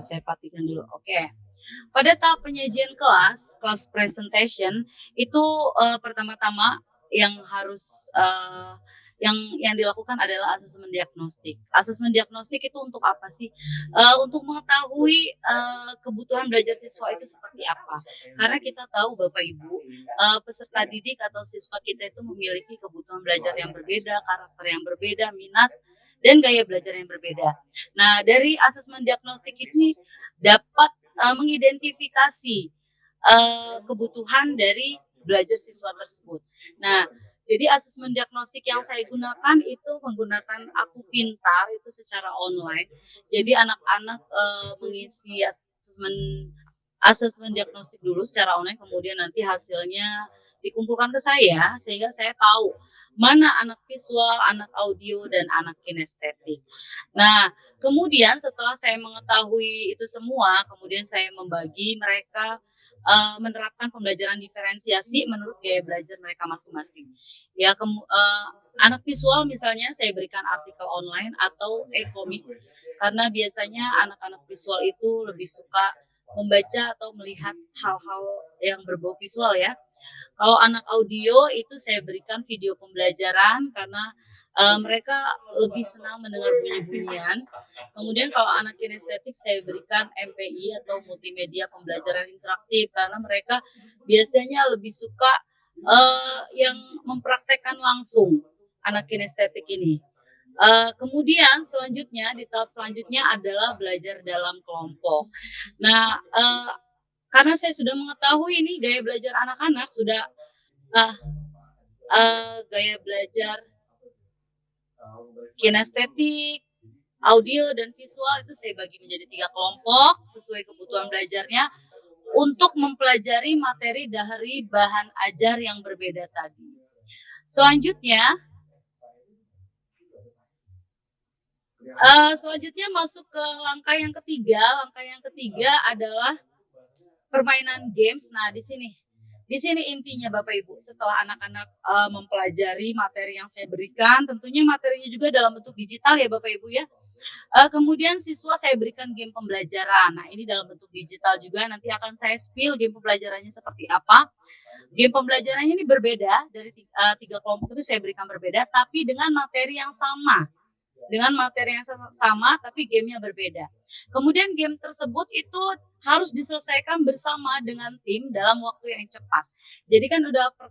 saya patikan dulu. Oke. Pada tahap penyajian kelas presentation itu pertama-tama yang harus yang dilakukan adalah asesmen diagnostik. Asesmen diagnostik itu untuk apa sih? Untuk mengetahui kebutuhan belajar siswa itu seperti apa. Karena kita tahu Bapak Ibu, peserta didik atau siswa kita itu memiliki kebutuhan belajar yang berbeda, karakter yang berbeda, minat dan gaya belajar yang berbeda. Nah, dari asesmen diagnostik ini dapat mengidentifikasi kebutuhan dari belajar siswa tersebut. Nah, jadi asesmen diagnostik yang saya gunakan itu menggunakan Aku Pintar itu secara online. Jadi anak-anak mengisi asesmen diagnostik dulu secara online, kemudian nanti hasilnya dikumpulkan ke saya sehingga saya tahu mana anak visual, anak audio, dan anak kinestetik. Nah, kemudian setelah saya mengetahui itu semua, kemudian saya membagi mereka menerapkan pembelajaran diferensiasi menurut gaya belajar mereka masing-masing. Ya, anak visual misalnya saya berikan artikel online atau e-komik, karena biasanya anak-anak visual itu lebih suka membaca atau melihat hal-hal yang berbau visual ya. Kalau anak audio itu saya berikan video pembelajaran karena mereka lebih senang mendengar bunyi-bunyian. Kemudian kalau anak kinestetik saya berikan MPI atau multimedia pembelajaran interaktif karena mereka biasanya lebih suka yang mempraktekkan langsung anak kinestetik ini. Kemudian selanjutnya di tahap selanjutnya adalah belajar dalam kelompok. Nah, karena saya sudah mengetahui ini gaya belajar anak-anak sudah gaya belajar kinestetik, audio, dan visual itu saya bagi menjadi 3 kelompok sesuai kebutuhan belajarnya untuk mempelajari materi dari bahan ajar yang berbeda tadi. Selanjutnya masuk ke langkah yang ketiga. Langkah yang ketiga adalah permainan games. Nah, di sini intinya Bapak Ibu, setelah anak-anak mempelajari materi yang saya berikan, tentunya materinya juga dalam bentuk digital ya Bapak Ibu ya. Kemudian siswa saya berikan game pembelajaran. Nah, ini dalam bentuk digital juga, nanti akan saya spill game pembelajarannya seperti apa. Game pembelajarannya ini berbeda, dari 3 kelompok itu saya berikan berbeda, tapi dengan materi yang sama. dengan materi yang sama tapi gamenya berbeda. Kemudian game tersebut itu harus diselesaikan bersama dengan tim dalam waktu yang cepat. Jadi kan udah per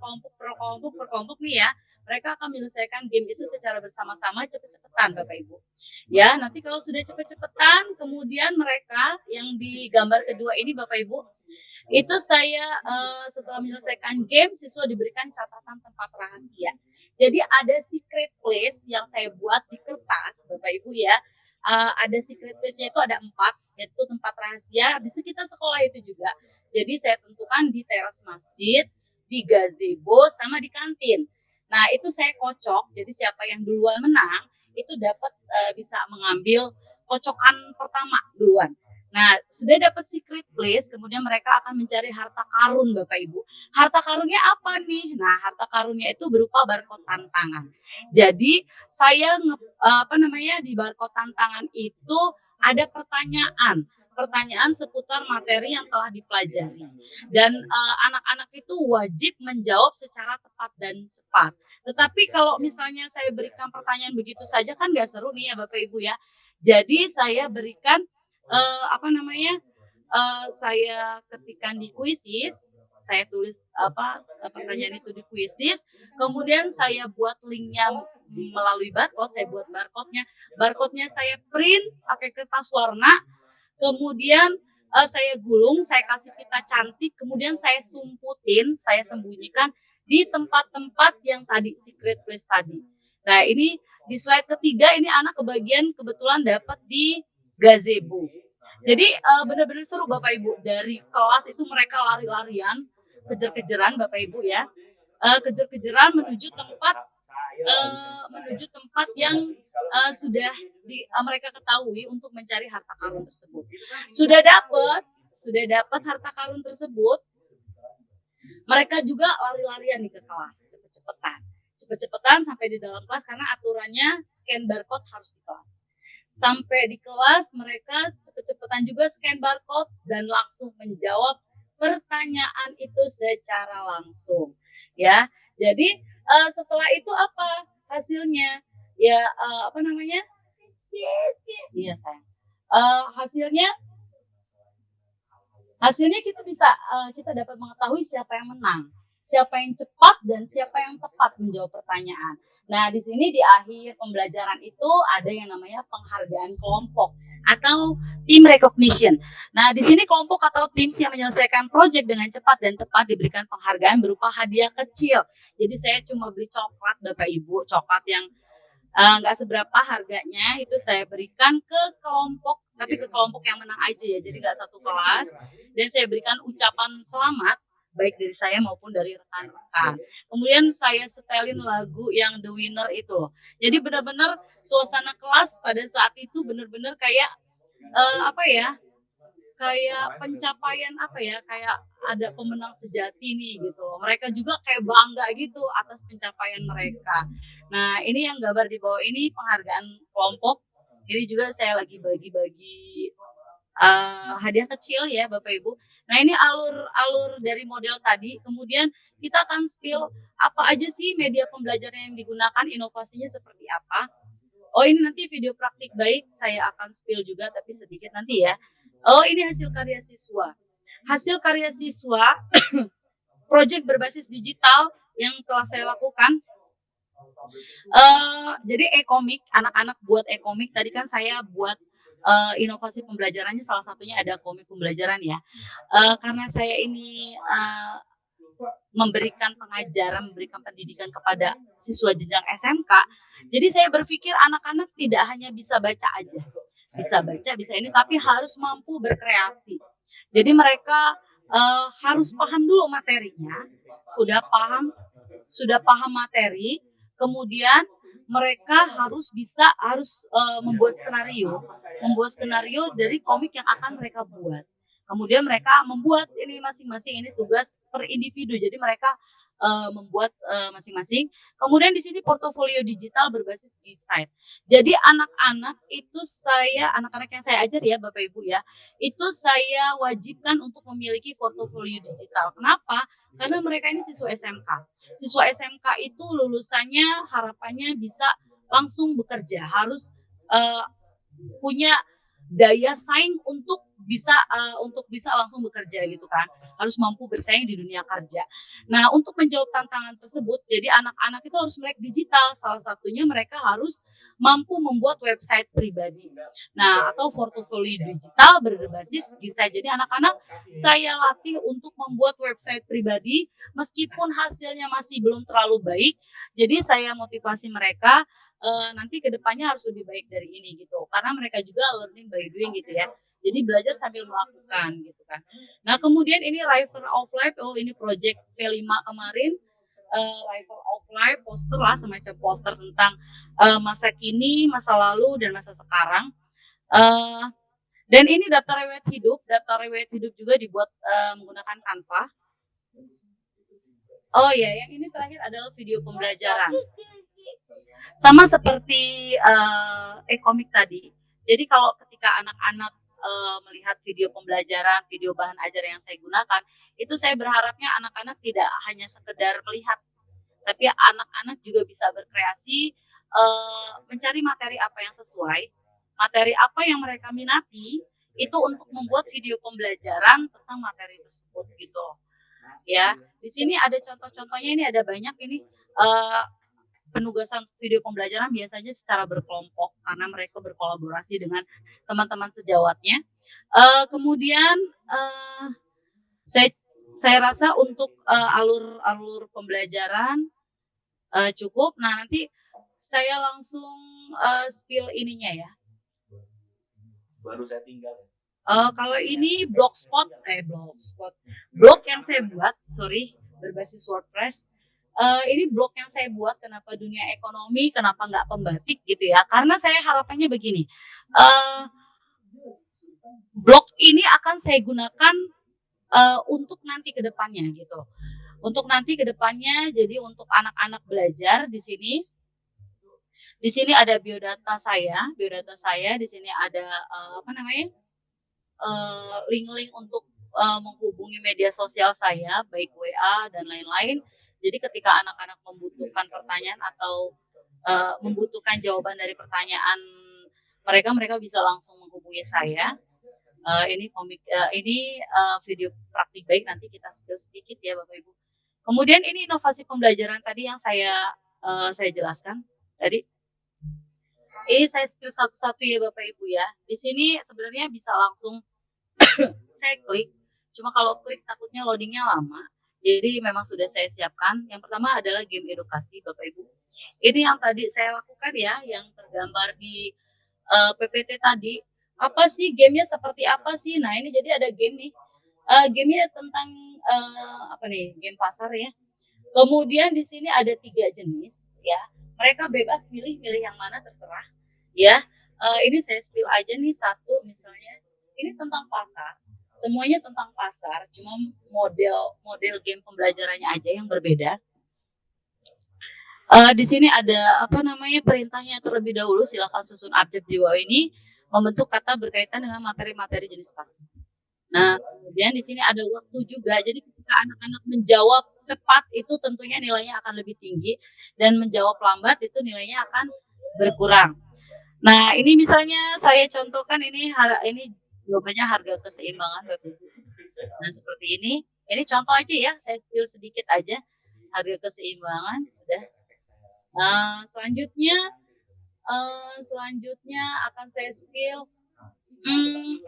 kelompok nih ya. Mereka akan menyelesaikan game itu secara bersama-sama cepet-cepetan Bapak Ibu. Ya, nanti kalau sudah cepet-cepetan, kemudian mereka yang di gambar kedua ini Bapak Ibu, itu saya setelah menyelesaikan game, siswa diberikan catatan tempat rahasia. Jadi ada secret place yang saya buat di kertas Bapak Ibu ya. Ada secret place-nya itu ada 4, yaitu tempat rahasia di sekitar sekolah itu juga. Jadi saya tentukan di teras masjid, di gazebo, sama di kantin. Nah itu saya kocok, jadi siapa yang duluan menang itu dapat bisa mengambil kocokan pertama duluan. Nah sudah dapat secret place, kemudian mereka akan mencari harta karun Bapak Ibu. Harta karunnya apa nih? Nah harta karunnya itu berupa barcode tantangan. Jadi saya di barcode tantangan itu ada pertanyaan seputar materi yang telah dipelajari. Dan anak-anak itu wajib menjawab secara tepat dan cepat. Tetapi kalau misalnya saya berikan pertanyaan begitu saja kan nggak seru nih ya Bapak Ibu ya. Jadi saya berikan saya ketikkan di quizzes, saya tulis pertanyaan itu di quizzes, kemudian saya buat linknya melalui barcode, saya buat barcode-nya saya print pakai kertas warna, kemudian saya gulung, saya kasih pita cantik, kemudian saya sumputin, saya sembunyikan di tempat-tempat yang tadi secret place tadi. Nah ini di slide ketiga ini anak kebetulan dapat di gazebo. Jadi benar-benar seru Bapak Ibu. Dari kelas itu mereka lari-larian, kejar-kejaran Bapak Ibu ya, kejar-kejaran menuju tempat yang sudah mereka ketahui untuk mencari harta karun tersebut. Sudah dapat harta karun tersebut, mereka juga lari-larian nih ke kelas, cepet-cepetan sampai di dalam kelas karena aturannya scan barcode harus di kelas. Sampai di kelas mereka cepet-cepetan juga scan barcode dan langsung menjawab pertanyaan itu secara langsung. Ya, jadi setelah itu apa hasilnya? Ya Iya sayang. Hasilnya kita dapat mengetahui siapa yang menang, siapa yang cepat dan siapa yang tepat menjawab pertanyaan. Nah, di sini di akhir pembelajaran itu ada yang namanya penghargaan kelompok atau team recognition. Nah, di sini kelompok atau tim yang menyelesaikan proyek dengan cepat dan tepat diberikan penghargaan berupa hadiah kecil. Jadi saya cuma beli coklat Bapak Ibu, coklat yang nggak seberapa harganya, itu saya berikan ke kelompok, tapi ke kelompok yang menang aja ya, jadi nggak satu kelas. Dan saya berikan ucapan selamat baik dari saya maupun dari rekan-rekan. Kemudian saya setelin lagu yang The Winner itu loh. Jadi benar-benar suasana kelas pada saat itu benar-benar kayak kayak pencapaian kayak ada pemenang sejati nih gitu loh. Mereka juga kayak bangga gitu atas pencapaian mereka. Nah ini yang gambar di bawah ini penghargaan kelompok. Ini juga saya lagi bagi-bagi hadiah kecil ya Bapak Ibu. Nah ini alur dari model tadi. Kemudian kita akan spill apa aja sih media pembelajaran yang digunakan, inovasinya seperti apa. Oh ini nanti video praktik baik saya akan spill juga tapi sedikit nanti ya. Oh ini hasil karya siswa. Hasil karya siswa proyek berbasis digital yang telah saya lakukan. Jadi e-komik, anak-anak buat e-komik. Tadi kan saya buat inovasi pembelajarannya salah satunya ada komik pembelajaran ya. Karena saya ini memberikan pengajaran, memberikan pendidikan kepada siswa jenjang SMK. Jadi saya berpikir anak-anak tidak hanya bisa baca aja. Bisa baca, bisa ini, tapi harus mampu berkreasi. Jadi mereka harus paham dulu materinya, sudah paham materi, kemudian mereka harus membuat skenario dari komik yang akan mereka buat. Kemudian mereka membuat ini masing-masing, ini tugas per individu. Jadi mereka membuat masing-masing. Kemudian di sini portofolio digital berbasis desain. Jadi anak-anak yang saya ajar ya Bapak Ibu ya, itu saya wajibkan untuk memiliki portofolio digital. Kenapa? Karena mereka ini siswa SMK. Siswa SMK itu lulusannya harapannya bisa langsung bekerja, harus eh, punya daya saing untuk bisa langsung bekerja gitu kan, harus mampu bersaing di dunia kerja. Nah, untuk menjawab tantangan tersebut, jadi anak-anak itu harus melek digital. Salah satunya mereka harus mampu membuat website pribadi. Nah, atau portofolio digital berbasis kisah. Jadi anak-anak saya latih untuk membuat website pribadi meskipun hasilnya masih belum terlalu baik. Jadi saya motivasi mereka nanti kedepannya harus lebih baik dari ini gitu. Karena mereka juga learning by doing gitu ya. Jadi belajar sambil melakukan gitu kan. Nah kemudian ini River of Life, ini project P5 kemarin, River of Life poster lah, semacam poster tentang masa kini, masa lalu dan masa sekarang. Dan ini daftar riwayat hidup juga dibuat menggunakan Canva. Oh ya, yang ini terakhir adalah video pembelajaran. Sama seperti komik tadi. Jadi kalau ketika anak-anak melihat video pembelajaran, video bahan ajar yang saya gunakan, itu saya berharapnya anak-anak tidak hanya sekedar melihat, tapi anak-anak juga bisa berkreasi, mencari materi apa yang sesuai, materi apa yang mereka minati, itu untuk membuat video pembelajaran tentang materi tersebut gitu loh. Ya, di sini ada contoh-contohnya, ini ada banyak ini penugasan video pembelajaran biasanya secara berkelompok karena mereka berkolaborasi dengan teman-teman sejawatnya. Kemudian saya rasa untuk alur pembelajaran cukup. Nah nanti saya langsung spill ininya ya. Baru saya tinggal. Kalau ini blog yang saya buat, berbasis WordPress. Ini blog yang saya buat, kenapa dunia ekonomi, kenapa nggak pembatik gitu ya. Karena saya harapannya begini, blog ini akan saya gunakan untuk nanti ke depannya gitu. Untuk nanti ke depannya, jadi untuk anak-anak belajar di sini. Di sini ada biodata saya, di sini ada link-link untuk menghubungi media sosial saya, baik WA dan lain-lain. Jadi ketika anak-anak membutuhkan pertanyaan atau membutuhkan jawaban dari pertanyaan mereka bisa langsung menghubungi saya. Ini video praktik baik, nanti kita spill sedikit ya Bapak Ibu. Kemudian ini inovasi pembelajaran tadi yang saya jelaskan tadi. Ini saya spill satu-satu ya Bapak Ibu ya. Di sini sebenarnya bisa langsung saya klik. Cuma kalau klik takutnya loadingnya lama. Jadi memang sudah saya siapkan. Yang pertama adalah game edukasi Bapak Ibu. Ini yang tadi saya lakukan ya, yang tergambar di PPT tadi. Apa sih gamenya, seperti apa sih? Nah ini jadi ada game nih. Gamenya tentang game pasar ya. Kemudian di sini ada 3 jenis ya. Mereka bebas milih yang mana terserah ya. Ini saya spill aja nih satu misalnya. Ini tentang pasar. Semuanya tentang pasar, cuma model game pembelajarannya aja yang berbeda. Di sini ada perintahnya terlebih dahulu, silakan susun objek di bawah ini, membentuk kata berkaitan dengan materi-materi jenis pasar. Nah, kemudian di sini ada waktu juga. Jadi ketika anak-anak menjawab cepat itu tentunya nilainya akan lebih tinggi, dan menjawab lambat itu nilainya akan berkurang. Nah, ini misalnya saya contohkan ini jawabannya harga keseimbangan Bapak Ibu. Nah seperti ini contoh aja ya, saya spill sedikit aja harga keseimbangan udah. Selanjutnya akan saya spill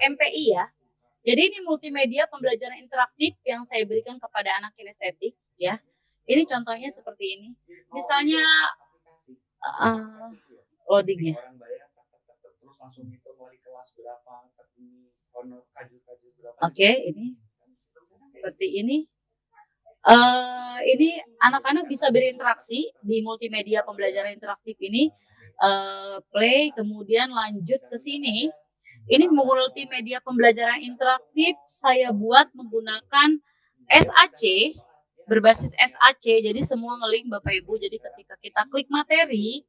MPI ya. Jadi ini multimedia pembelajaran interaktif yang saya berikan kepada anak kinestetik ya. Ini contohnya seperti ini. Misalnya loading ya. Oke, ini seperti ini. Ini anak-anak bisa berinteraksi di multimedia pembelajaran interaktif ini. Play, kemudian lanjut ke sini. Ini multimedia pembelajaran interaktif saya buat menggunakan SAC, berbasis SAC. Jadi semua ngelink Bapak Ibu. Jadi ketika kita klik materi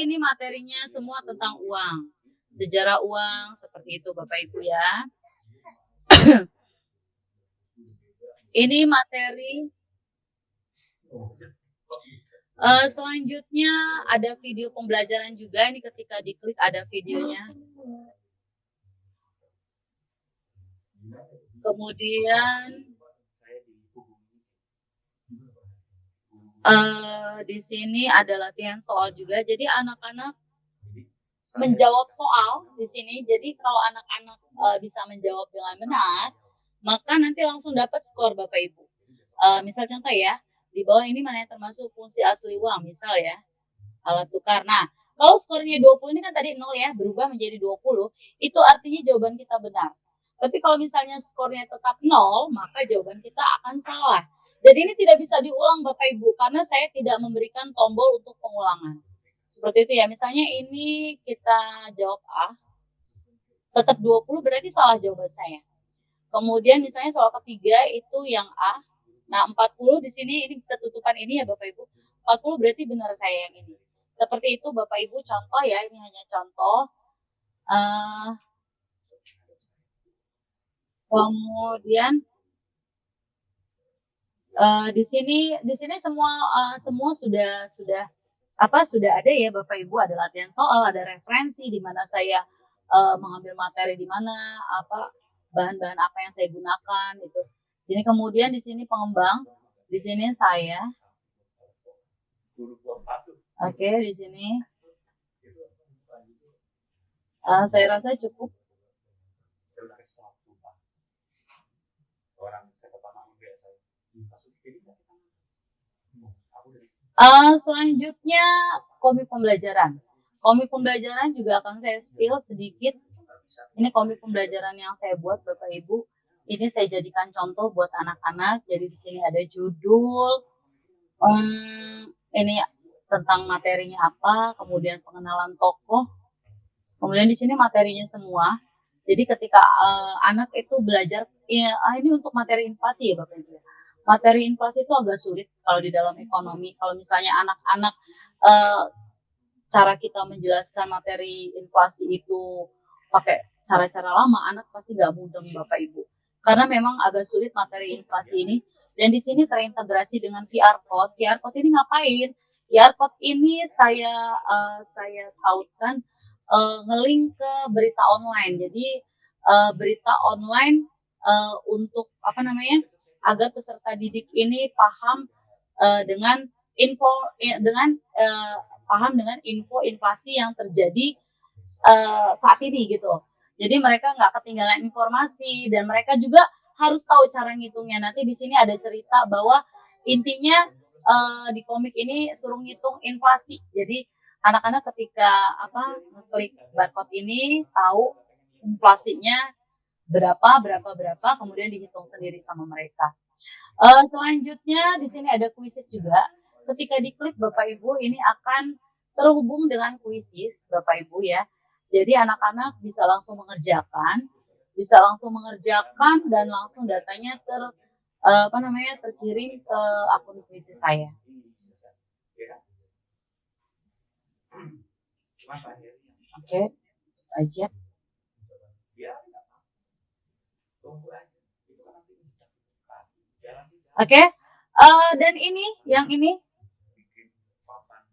ini materinya semua tentang uang. Sejarah uang, seperti itu Bapak Ibu ya. Ini materi Selanjutnya ada video pembelajaran juga, ini ketika diklik ada videonya. Kemudian di sini ada latihan soal juga. Jadi anak-anak menjawab soal di sini. Jadi kalau anak-anak bisa menjawab dengan benar, maka nanti langsung dapat skor Bapak Ibu. Misal contoh ya, di bawah ini mana yang termasuk fungsi asli uang, misal ya, alat tukar. Nah, kalau skornya 20 ini kan tadi 0 ya, berubah menjadi 20, itu artinya jawaban kita benar. Tapi kalau misalnya skornya tetap 0, maka jawaban kita akan salah. Jadi ini tidak bisa diulang Bapak Ibu, karena saya tidak memberikan tombol untuk pengulangan. Seperti itu ya, misalnya ini kita jawab A, tetap 20 berarti salah jawaban saya. Kemudian misalnya soal ketiga itu yang A, nah 40 di sini ini ketutupan ini ya Bapak Ibu, 40 berarti benar saya yang ini. Seperti itu Bapak Ibu, contoh ya, ini hanya contoh. Kemudian di sini semua sudah ada ya Bapak Ibu, ada latihan soal, ada referensi di mana saya mengambil materi di mana, bahan-bahan apa yang saya gunakan itu. Sini kemudian di sini pengembang, di sini saya. Oke, di sini saya rasa cukup. Selanjutnya komik pembelajaran. Komik pembelajaran juga akan saya spill sedikit. Ini komik pembelajaran yang saya buat Bapak Ibu. Ini saya jadikan contoh buat anak-anak. Jadi di sini ada judul, ini tentang materinya apa, kemudian pengenalan tokoh, kemudian di sini materinya semua. Jadi ketika anak itu belajar, ya, ini untuk materi inflasi ya Bapak Ibu. Materi inflasi itu agak sulit kalau di dalam ekonomi. Kalau misalnya anak-anak cara kita menjelaskan materi inflasi itu pakai cara-cara lama, anak pasti nggak mudeng Bapak Ibu. Karena memang agak sulit materi inflasi ini. Dan di sini terintegrasi dengan QR code. QR code ini ngapain? QR code ini saya tautkan ngelink ke berita online. Jadi berita online untuk agar peserta didik ini paham dengan info inflasi yang terjadi saat ini gitu. Jadi mereka nggak ketinggalan informasi dan mereka juga harus tahu cara ngitungnya. Nanti di sini ada cerita bahwa intinya di komik ini suruh ngitung inflasi. Jadi anak-anak ketika ngeklik barcode ini tahu inflasinya berapa, kemudian dihitung sendiri sama mereka. Selanjutnya di sini ada kuisis juga. Ketika diklik Bapak Ibu ini akan terhubung dengan kuisis Bapak Ibu ya. Jadi anak-anak bisa langsung mengerjakan dan langsung datanya terkirim ke akun kuisis saya. Oke, aja. Oke, dan yang ini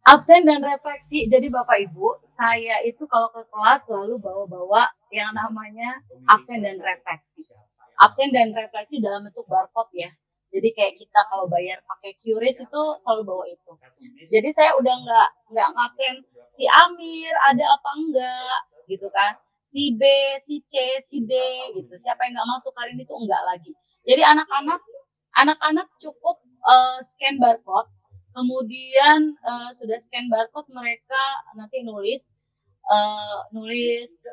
absen dan refleksi. Jadi Bapak Ibu, saya itu kalau ke kelas selalu bawa-bawa yang namanya absen dan refleksi. Absen dan refleksi dalam bentuk barcode ya. Jadi kayak kita kalau bayar pakai QRIS itu selalu bawa itu. Jadi saya udah nggak ngabsen si Amir ada apa enggak gitu kan. Si B, si C, si D gitu. Siapa yang nggak masuk hari ini tuh enggak lagi. Jadi anak-anak cukup scan barcode. Kemudian sudah scan barcode mereka nanti nulis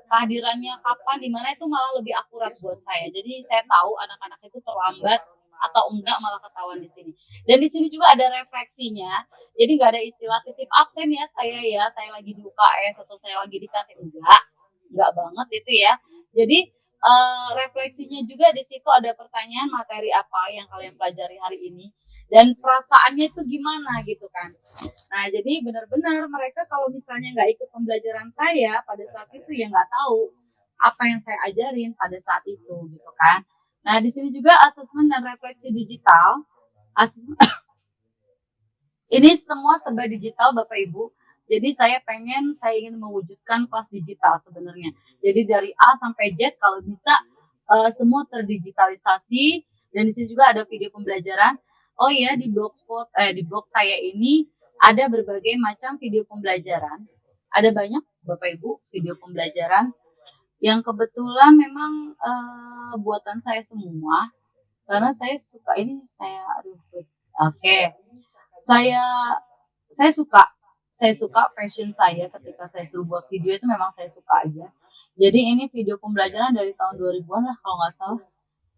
kehadirannya kapan di mana itu malah lebih akurat buat saya. Jadi saya tahu anak-anak itu terlambat atau enggak malah ketahuan di sini. Dan di sini juga ada refleksinya. Jadi nggak ada istilah titip absen ya saya lagi di UKS atau saya lagi di kantin, enggak banget itu ya. Jadi refleksinya juga di situ ada pertanyaan materi apa yang kalian pelajari hari ini dan perasaannya itu gimana gitu kan. Nah jadi benar-benar mereka kalau misalnya nggak ikut pembelajaran saya pada saat itu ya nggak tahu apa yang saya ajarin pada saat itu gitu kan. Nah di sini juga asesmen dan refleksi digital. Ini semua serba digital Bapak Ibu. Jadi saya ingin mewujudkan kelas digital sebenarnya. Jadi dari A sampai Z kalau bisa semua terdigitalisasi, dan di sini juga ada video pembelajaran. Oh iya, di blog saya ini ada berbagai macam video pembelajaran. Ada banyak Bapak Ibu video pembelajaran yang kebetulan memang buatan saya semua, karena saya suka ini. Oke. Saya suka passion saya ketika saya suruh buat video itu, memang saya suka aja. Jadi ini video pembelajaran dari tahun 2000-an lah kalau nggak salah.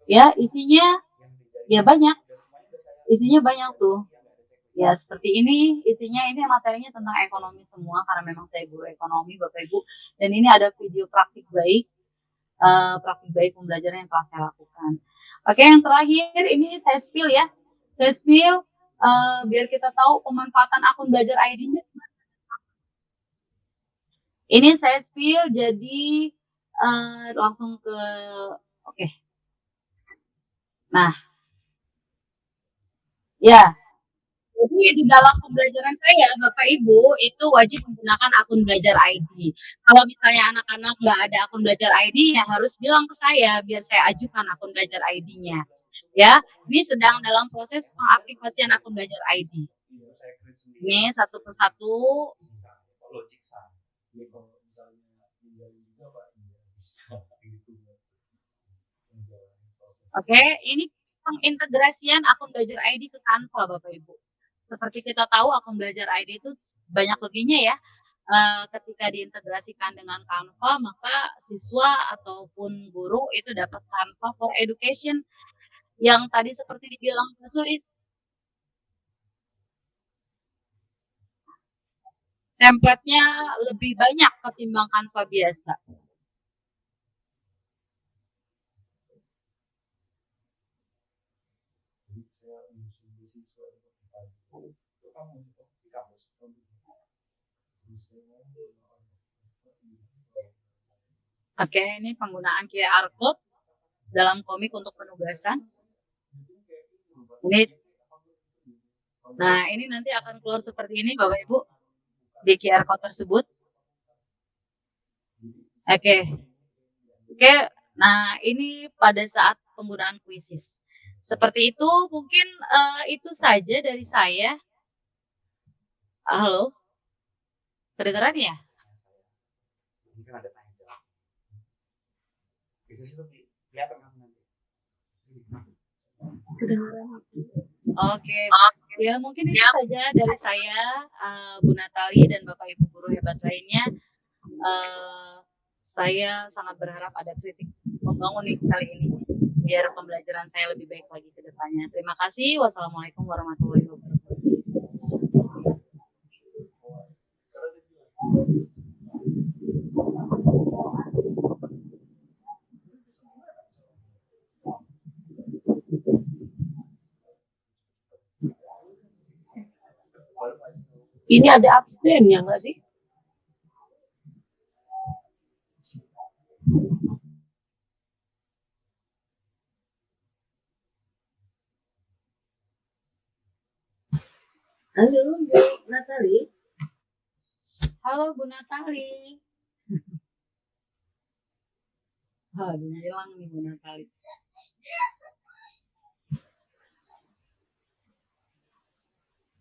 Ya, isinya banyak. Isinya banyak tuh. Ya, seperti ini isinya. Ini materinya tentang ekonomi semua karena memang saya guru ekonomi Bapak Ibu. Dan ini ada video praktik baik pembelajaran yang telah saya lakukan. Oke, yang terakhir ini saya spill ya. Saya spill biar kita tahu pemanfaatan akun belajar ID-nya. Ini saya spill, jadi langsung ke oke. Nah, ya. Jadi di dalam pembelajaran saya Bapak Ibu itu wajib menggunakan akun belajar ID. Kalau misalnya anak-anak nggak ada akun belajar ID, ya harus bilang ke saya biar saya ajukan akun belajar ID-nya. Ya, ini sedang dalam proses pengaktifasian akun belajar ID. Ini satu persatu. Oke, ini pengintegrasian akun belajar ID ke Canva Bapak Ibu. Seperti kita tahu akun belajar ID itu banyak lebihnya ya. Ketika diintegrasikan dengan Canva, maka siswa ataupun guru itu dapat Canva for Education yang tadi seperti dibilang Pak Sulis. Template-nya lebih banyak ketimbang Canva biasa. Oke, ini penggunaan QR Code dalam komik untuk penugasan. Nah, ini nanti akan keluar seperti ini Bapak Ibu di QR Code tersebut. Oke. Nah, ini pada saat penggunaan kuisis. Seperti itu, mungkin itu saja dari saya. Halo? Kedengeran ya? Mungkin ada tanya jawab. Bisa itu kelihatan nanti. Oke. Ya, mungkin itu saja dari saya, Bu Natali dan Bapak Ibu guru hebat lainnya. Saya sangat berharap ada kritik membangun nih kali ini, biar pembelajaran saya lebih baik lagi ke depannya. Terima kasih. Wassalamualaikum warahmatullahi wabarakatuh. Ini ada absen ya nggak sih? Halo Bu Natali. Halo Bu Natali. Aduh, hilang nih Bu Natali.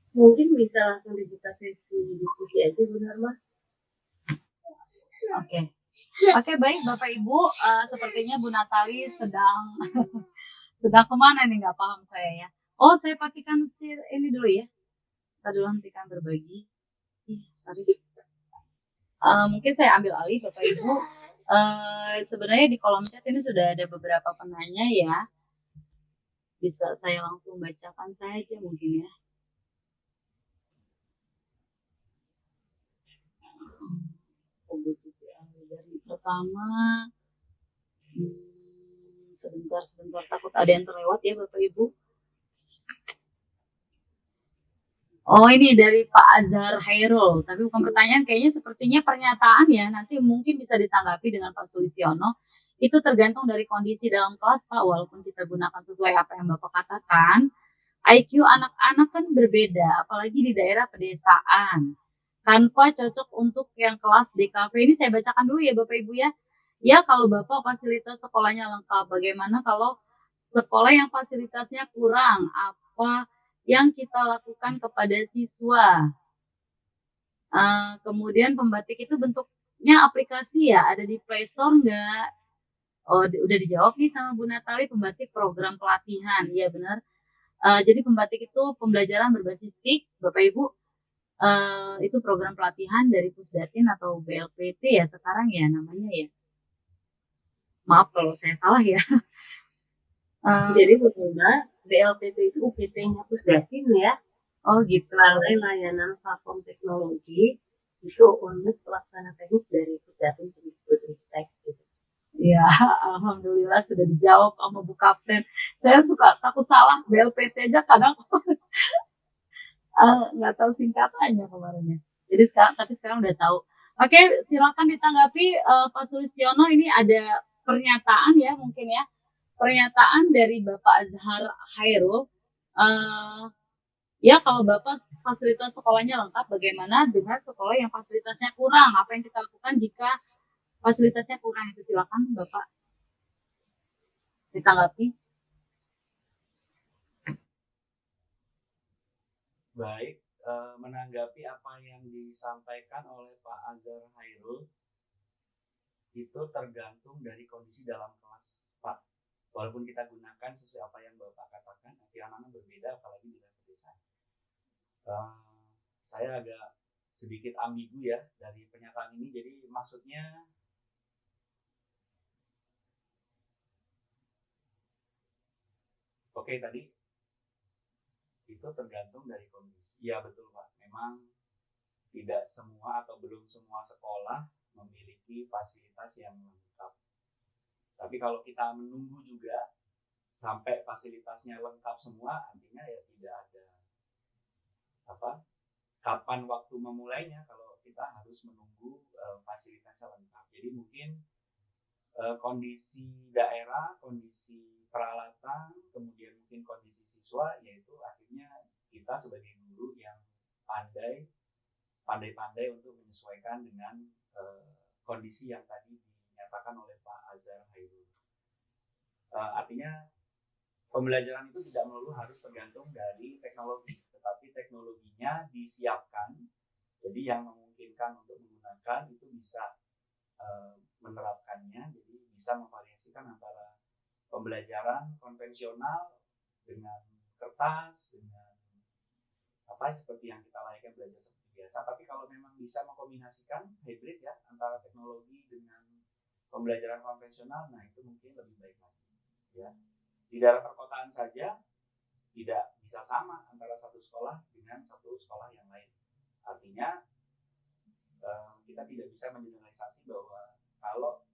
Mungkin bisa langsung dibuka sesi diskusi aja Bu Narma. Oke, baik Bapak Ibu, sepertinya Bu Natali sedang sedang kemana nih, nggak paham saya ya. Oh, saya patikan ini dulu ya. Kita dulu hentikan berbagi. Sorry. Mungkin saya ambil alih Bapak Ibu. Sebenarnya di kolom chat ini sudah ada beberapa penanya ya. Bisa saya langsung bacakan saja mungkin ya. Dari pertama, sebentar takut ada yang terlewat ya Bapak Ibu. Oh, ini dari Pak Azhar Hairul, tapi bukan pertanyaan, kayaknya sepertinya pernyataan ya. Nanti mungkin bisa ditanggapi dengan Pak Sulistiono. Itu tergantung dari kondisi dalam kelas Pak, walaupun kita gunakan sesuai apa yang Bapak katakan. IQ anak-anak kan berbeda, apalagi di daerah pedesaan. Tanpa cocok untuk yang kelas DKV ini saya bacakan dulu ya Bapak Ibu ya. Ya kalau Bapak fasilitas sekolahnya lengkap, bagaimana kalau sekolah yang fasilitasnya kurang? Apa yang kita lakukan kepada siswa? Kemudian pembatik itu bentuknya aplikasi ya, ada di Play Store nggak? Oh, udah dijawab nih sama Bu Natali, pembatik program pelatihan, iya benar. Jadi pembatik itu pembelajaran berbasis TIK, Bapak Ibu. Itu program pelatihan dari Pusdatin atau BLPT ya sekarang ya namanya ya. Maaf kalau saya salah ya. Jadi Bunda, BLPT itu UPT-nya Pusdatin ya. Oh gitu. Balai Layanan Platform Teknologi itu unit pelaksana teknis dari Pusdatin Kemdikbudristek gitu. Ya, alhamdulillah sudah dijawab sama Bu Kapten. Saya suka takut salah BLPT aja kadang nggak tahu singkatannya kemarinnya. Jadi sekarang udah tahu. Oke, silakan ditanggapi Pak Sulistiono. Ini ada pernyataan ya mungkin ya. Pernyataan dari Bapak Azhar Hairul. Ya kalau Bapak fasilitas sekolahnya lengkap, bagaimana dengan sekolah yang fasilitasnya kurang? Apa yang kita lakukan jika fasilitasnya kurang? Itu silakan Bapak ditanggapi. Baik, menanggapi apa yang disampaikan oleh Pak Azhar Hairul, itu tergantung dari kondisi dalam kelas, Pak. Walaupun kita gunakan sesuai apa yang Bapak katakan, nanti anak-anak berbeda, apalagi di dalam pedesaan. Saya agak sedikit ambigu ya dari pernyataan ini, jadi maksudnya oke tadi itu tergantung dari kondisi. Ya betul Pak, memang tidak semua atau belum semua sekolah memiliki fasilitas yang lengkap. Tapi kalau kita menunggu juga sampai fasilitasnya lengkap semua, artinya ya tidak ada kapan waktu memulainya kalau kita harus menunggu fasilitasnya lengkap. Jadi mungkin kondisi daerah, kondisi peralatan, kemudian mungkin kondisi siswa, yaitu akhirnya kita sebagai guru yang pandai-pandai untuk menyesuaikan dengan kondisi yang tadi dinyatakan oleh Pak Azhar Hairul. Artinya pembelajaran itu tidak melulu harus tergantung dari teknologi, tetapi teknologinya disiapkan, jadi yang memungkinkan untuk menggunakan itu bisa menerapkannya, jadi bisa memvariasikan antara pembelajaran konvensional dengan kertas, dengan seperti yang kita layaknya belajar seperti biasa. Tapi kalau memang bisa mengkombinasikan hybrid ya antara teknologi dengan pembelajaran konvensional, nah itu mungkin lebih baik lagi ya. Di daerah perkotaan saja tidak bisa sama antara satu sekolah dengan satu sekolah yang lain. Artinya kita tidak bisa mengeneralisasi bahwa kalau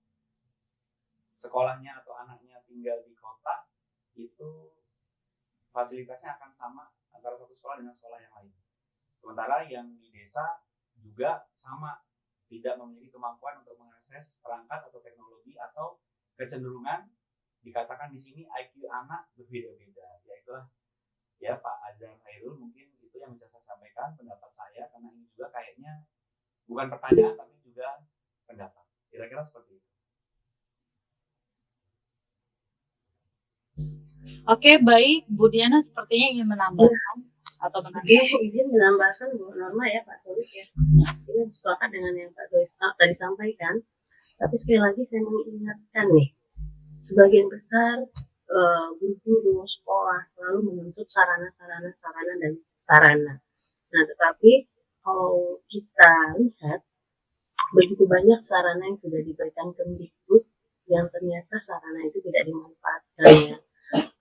sekolahnya atau anaknya tinggal di kota itu fasilitasnya akan sama antara satu sekolah dengan sekolah yang lain. Sementara yang di desa juga sama, tidak memiliki kemampuan untuk mengakses perangkat atau teknologi, atau kecenderungan dikatakan di sini IQ anak berbeda-beda. Ya itulah ya Pak Azhar Hairul, mungkin itu yang bisa saya sampaikan pendapat saya, karena ini juga kayaknya bukan pertanyaan tapi juga pendapat. Kira-kira seperti itu. Oke, baik. Bu Diana sepertinya ingin menambahkan atau Oke, izin menambahkan Bu Norma ya Pak Sulis ya. Ini sepakat dengan yang Pak Sulis tadi sampaikan. Tapi sekali lagi saya mengingatkan nih, sebagian besar guru sekolah selalu menuntut sarana dan sarana. Nah, tetapi kalau kita lihat begitu banyak sarana yang sudah diberikan Kemdikbud yang ternyata sarana itu tidak dimanfaatkan ya.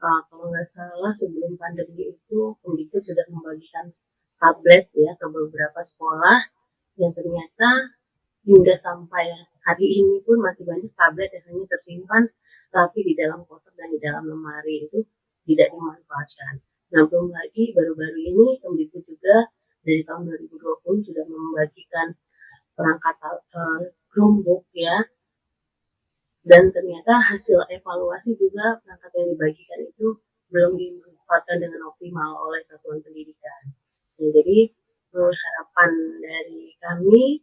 Kalau nggak salah sebelum pandemi itu Kemdikbud sudah membagikan tablet ya ke beberapa sekolah yang ternyata hingga sampai hari ini pun masih banyak tablet yang hanya tersimpan tapi di dalam kotak dan di dalam lemari itu tidak dimanfaatkan. Nah, belum lagi baru-baru ini Kemdikbud juga dari tahun 2020 sudah membagikan perangkat Chromebook ya, dan ternyata hasil evaluasi juga perangkat yang dibagikan itu belum dimanfaatkan dengan optimal oleh satuan pendidikan. Nah, jadi harapan dari kami,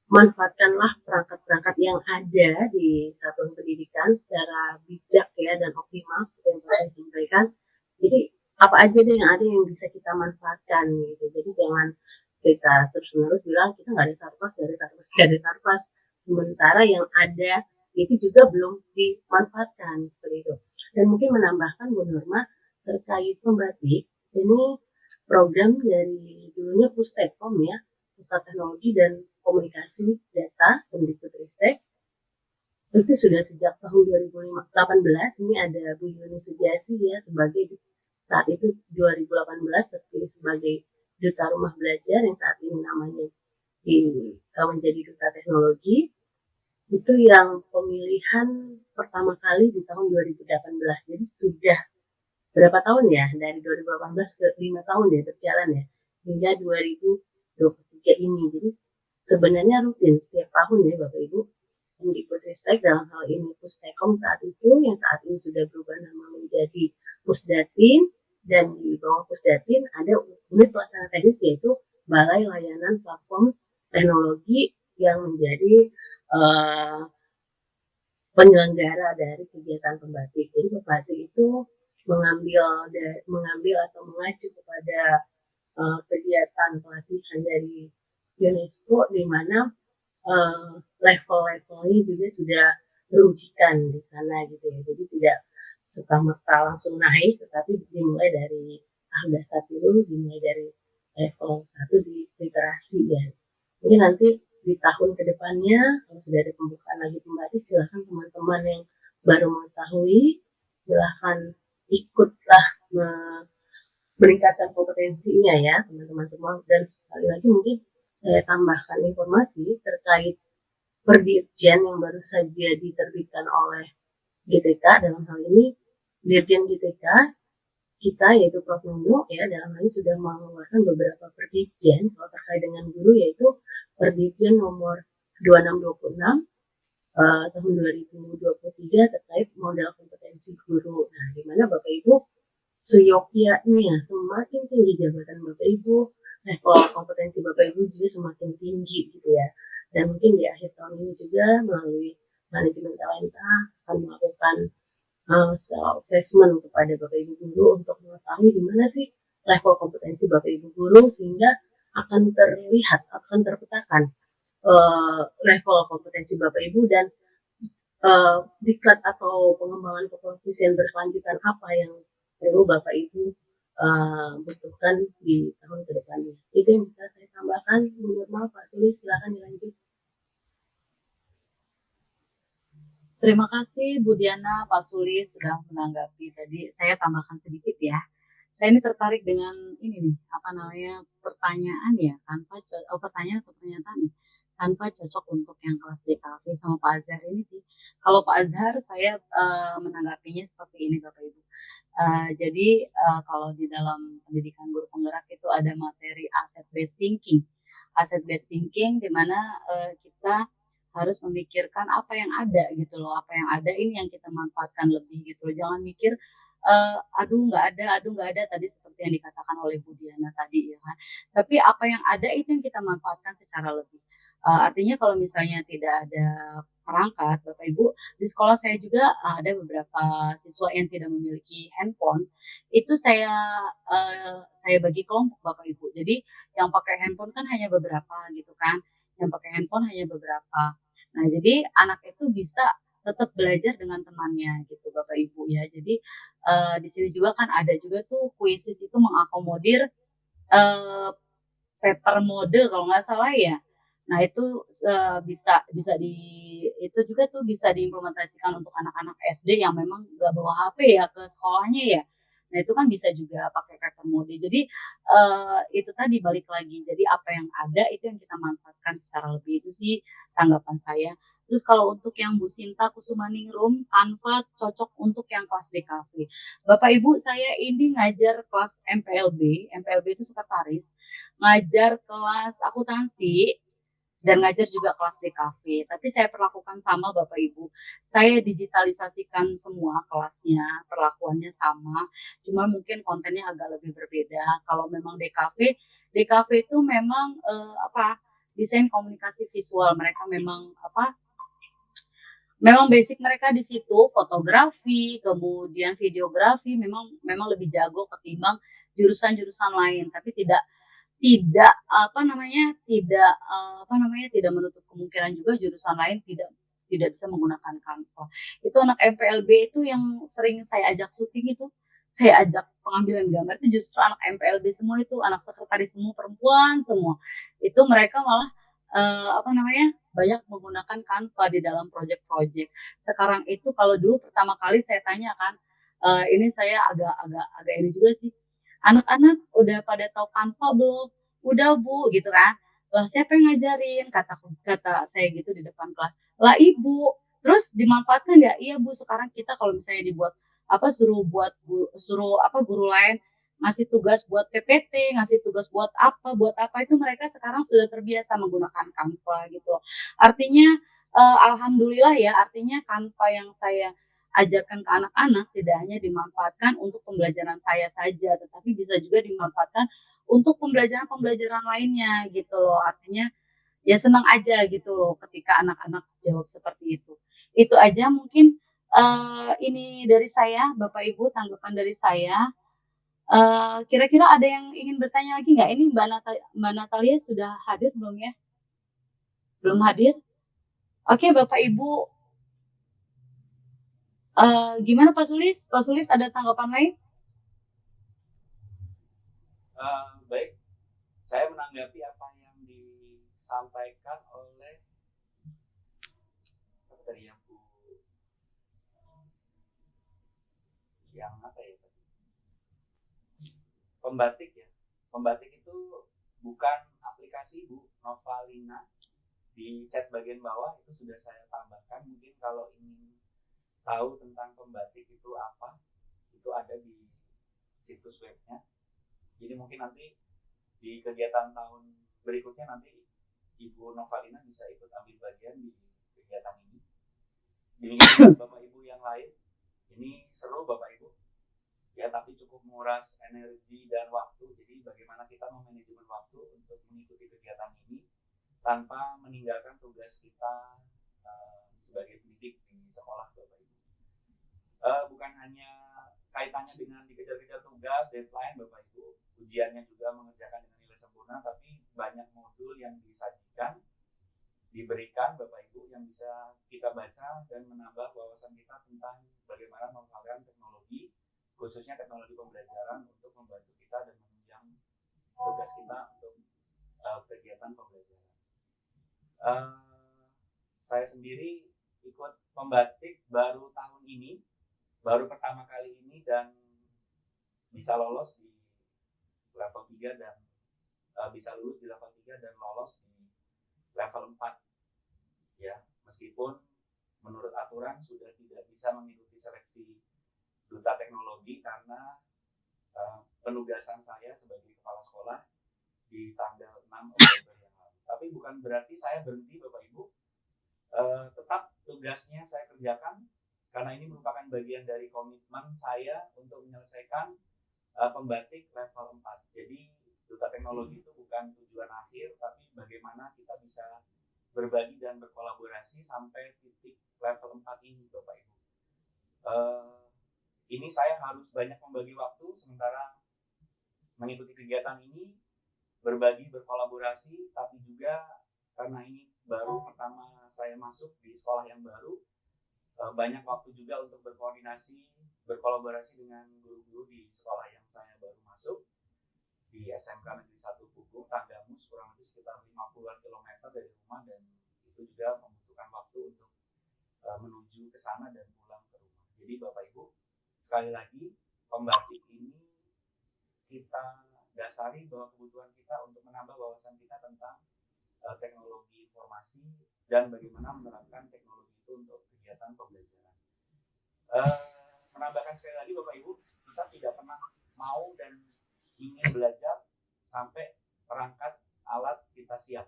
manfaatkanlah perangkat-perangkat yang ada di satuan pendidikan secara bijak ya dan optimal seperti yang Pak sampaikan. Jadi apa aja deh yang ada yang bisa kita manfaatkan gitu. Jadi jangan kita terus-menerus bilang kita nggak ada sarpas, nggak ada sarpas, nggak ada sarpas. Sementara yang ada itu juga belum dimanfaatkan seperti itu. Dan mungkin menambahkan Bu Nurma terkait pembatik, ini program dari dulunya Pustekom ya, Pusat Teknologi dan Komunikasi Data Kemdikbudristek, itu sudah sejak tahun 2018. Ini ada Bu Yuni Sugiasi ya sebagai saat itu 2018 terpilih sebagai Duta Rumah Belajar yang saat ini namanya menjadi Duta Teknologi. Itu yang pemilihan pertama kali di tahun 2018. Jadi sudah berapa tahun ya, dari 2018 ke 5 tahun ya berjalan ya, hingga 2023 ini. Jadi sebenarnya rutin setiap tahun ya Bapak Ibu, Kemdikbudristek dalam hal ini Pustekom saat itu, yang saat ini sudah berubah nama menjadi Pusdatin, dan di bawah Pusdatin ada unit pelaksana teknis yaitu Balai Layanan Platform Teknologi yang menjadi penyelenggara dari kegiatan pembatik. Jadi pembatik itu mengambil atau mengacu kepada kegiatan pelatihan dari UNESCO, di mana level-levelnya juga sudah terujikan di sana gitu ya. Jadi tidak serta-merta langsung naik, tetapi dimulai dari tahap dasar dulu, dimulai dari level 1 di literasi ya. Mungkin nanti di tahun kedepannya kalau sudah ada pembukaan lagi pembatik, silakan teman-teman yang baru mengetahui silakan ikutlah meningkatkan kompetensinya ya teman-teman semua. Dan sekali lagi mungkin saya tambahkan informasi terkait Perdirjen yang baru saja diterbitkan oleh GTK. Dalam hal ini Dirjen GTK kita yaitu Prof. Nunu ya, dalam hal ini sudah mengeluarkan beberapa Perdirjen kalau terkait dengan guru, yaitu Perdirjen nomor 2626 tahun 2023 terkait modal kompetensi guru. Nah, di mana Bapak Ibu seyogyanya semakin tinggi jabatan Bapak Ibu, level kompetensi Bapak Ibu juga semakin tinggi gitu ya. Dan mungkin di akhir tahun ini juga melalui manajemen talenta akan melakukan self-assessment kepada Bapak Ibu guru untuk mengetahui di mana sih level kompetensi Bapak Ibu guru, sehingga akan terlihat, akan terpetakan level kompetensi Bapak Ibu dan diklat atau pengembangan keprofesian berkelanjutan apa yang perlu Bapak Ibu butuhkan di tahun ke depannya. Itu yang bisa saya tambahkan. Menurut Pak Sulis, silakan dilanjut. Terima kasih Bu Diana, Pak Sulis sudah menanggapi tadi. Saya tambahkan sedikit ya. Saya ini tertarik dengan ini nih, pertanyaan ya, pertanyaan atau pernyataan nih, tanpa cocok untuk yang kelas DKV sama Pak Azhar ini sih. Kalau Pak Azhar saya menanggapinya seperti ini Bapak Ibu. Jadi kalau di dalam pendidikan guru penggerak itu ada materi asset based thinking. Asset based thinking di mana kita harus memikirkan apa yang ada gitu loh, apa yang ada ini yang kita manfaatkan lebih gitu loh. Jangan mikir aduh nggak ada tadi seperti yang dikatakan oleh Bu Diana tadi ya kan. Tapi apa yang ada itu yang kita manfaatkan secara lebih. Artinya kalau misalnya tidak ada perangkat, Bapak Ibu, di sekolah saya juga ada beberapa siswa yang tidak memiliki handphone. Itu saya bagi kelompok Bapak Ibu. Jadi yang pakai handphone kan hanya beberapa gitu kan. Yang pakai handphone hanya beberapa. Nah, jadi anak itu bisa tetap belajar dengan temannya gitu Bapak Ibu ya. Jadi di sini juga kan ada juga tuh kuisis itu mengakomodir paper mode kalau nggak salah ya. Nah, itu itu juga tuh bisa diimplementasikan untuk anak-anak SD yang memang nggak bawa HP ya ke sekolahnya ya. Nah, itu kan bisa juga pakai paper mode. Jadi itu tadi balik lagi. Jadi apa yang ada itu yang kita manfaatkan secara lebih, itu sih tanggapan saya. Terus kalau untuk yang Bu Sinta Kusumaningrum tanpa cocok untuk yang kelas DKV. Bapak Ibu, saya ini ngajar kelas MPLB itu sekretaris, ngajar kelas akuntansi dan ngajar juga kelas DKV. Tapi saya perlakukan sama Bapak Ibu. Saya digitalisasikan semua kelasnya, perlakuannya sama. Cuma mungkin kontennya agak lebih berbeda. Kalau memang DKV itu memang desain komunikasi visual. Mereka memang memang basic mereka di situ fotografi, kemudian videografi memang lebih jago ketimbang jurusan-jurusan lain. Tapi tidak tidak menutup kemungkinan juga jurusan lain tidak bisa menggunakan Canva. Itu anak MPLB itu yang sering saya ajak syuting itu, saya ajak pengambilan gambar itu justru anak MPLB semua, itu anak sekretaris semua, perempuan semua. Itu mereka malah banyak menggunakan Canva di dalam proyek-proyek. Sekarang itu kalau dulu pertama kali saya tanya kan, ini saya agak ini juga sih. Anak-anak udah pada tahu Canva belum? Udah Bu, gitu kan. Lah siapa yang ngajarin? Kata saya gitu di depan kelas. Lah Ibu. Terus dimanfaatkan nggak? Iya Bu, sekarang kita kalau misalnya dibuat guru lain ngasih tugas buat PPT, ngasih tugas buat apa itu mereka sekarang sudah terbiasa menggunakan Canva gitu. Artinya alhamdulillah ya, artinya Canva yang saya ajarkan ke anak-anak tidak hanya dimanfaatkan untuk pembelajaran saya saja, tetapi bisa juga dimanfaatkan untuk pembelajaran-pembelajaran lainnya gitu loh. Artinya ya senang aja gitu loh ketika anak-anak jawab seperti itu. Itu aja mungkin ini dari saya, Bapak Ibu, tanggapan dari saya. Kira-kira ada yang ingin bertanya lagi nggak? Ini Mbak Natalia sudah hadir belum ya? Belum hadir? Oke, Bapak Ibu. Gimana Pak Sulis? Pak Sulis ada tanggapan lain? Baik, saya menanggapi apa yang disampaikan oleh pembatik ya. Pembatik itu bukan aplikasi Bu Novalina. Di chat bagian bawah itu sudah saya tambahkan. Mungkin kalau ingin tahu tentang pembatik itu apa, itu ada di situs webnya. Jadi mungkin nanti di kegiatan tahun berikutnya nanti Ibu Novalina bisa ikut ambil bagian di kegiatan ini. Demikian Bapak Ibu yang lain, ini seru Bapak Ibu ya, tapi cukup menguras energi dan waktu. Jadi bagaimana kita memanajemen waktu untuk mengikuti kegiatan ini tanpa meninggalkan tugas kita sebagai pendidik di sekolah Bapak Ibu. Bukan hanya kaitannya dengan dikejar-kejar tugas, deadline Bapak Ibu, ujiannya juga mengerjakan dengan nilai sempurna, tapi banyak modul yang disajikan, diberikan Bapak Ibu yang bisa kita baca dan menambah wawasan kita tentang bagaimana memanfaatkan teknologi, khususnya teknologi pembelajaran untuk membantu kita dan menunjang tugas kita untuk kegiatan pembelajaran. Saya sendiri ikut pembatik baru tahun ini, baru pertama kali ini, dan bisa lolos di level 3 dan bisa lulus di level 3 dan lolos di level 4 ya, meskipun menurut aturan sudah tidak bisa mengikuti seleksi duta teknologi karena penugasan saya sebagai kepala sekolah di tanggal 6 Oktober yang lalu. Tapi bukan berarti saya berhenti Bapak Ibu, tetap tugasnya saya kerjakan karena ini merupakan bagian dari komitmen saya untuk menyelesaikan pembatik level 4. Jadi duta teknologi itu bukan tujuan akhir, tapi bagaimana kita bisa berbagi dan berkolaborasi sampai titik level 4 ini Bapak Ibu. Ini saya harus banyak membagi waktu sementara mengikuti kegiatan ini, berbagi, berkolaborasi, tapi juga karena ini baru pertama saya masuk di sekolah yang baru, banyak waktu juga untuk berkoordinasi, berkolaborasi dengan guru-guru di sekolah yang saya baru masuk, di SMK Negeri 1 Pupung, Tanggamus, kurang lebih sekitar 50-an kilometer dari rumah, dan itu juga membutuhkan waktu untuk menuju ke sana dan pulang ke rumah. Jadi Bapak Ibu, sekali lagi, pembatik ini kita dasari bahwa kebutuhan kita untuk menambah wawasan kita tentang teknologi informasi dan bagaimana menerapkan teknologi itu untuk kegiatan pembelajaran. Menambahkan sekali lagi Bapak Ibu, kita tidak pernah mau dan ingin belajar sampai perangkat alat kita siap.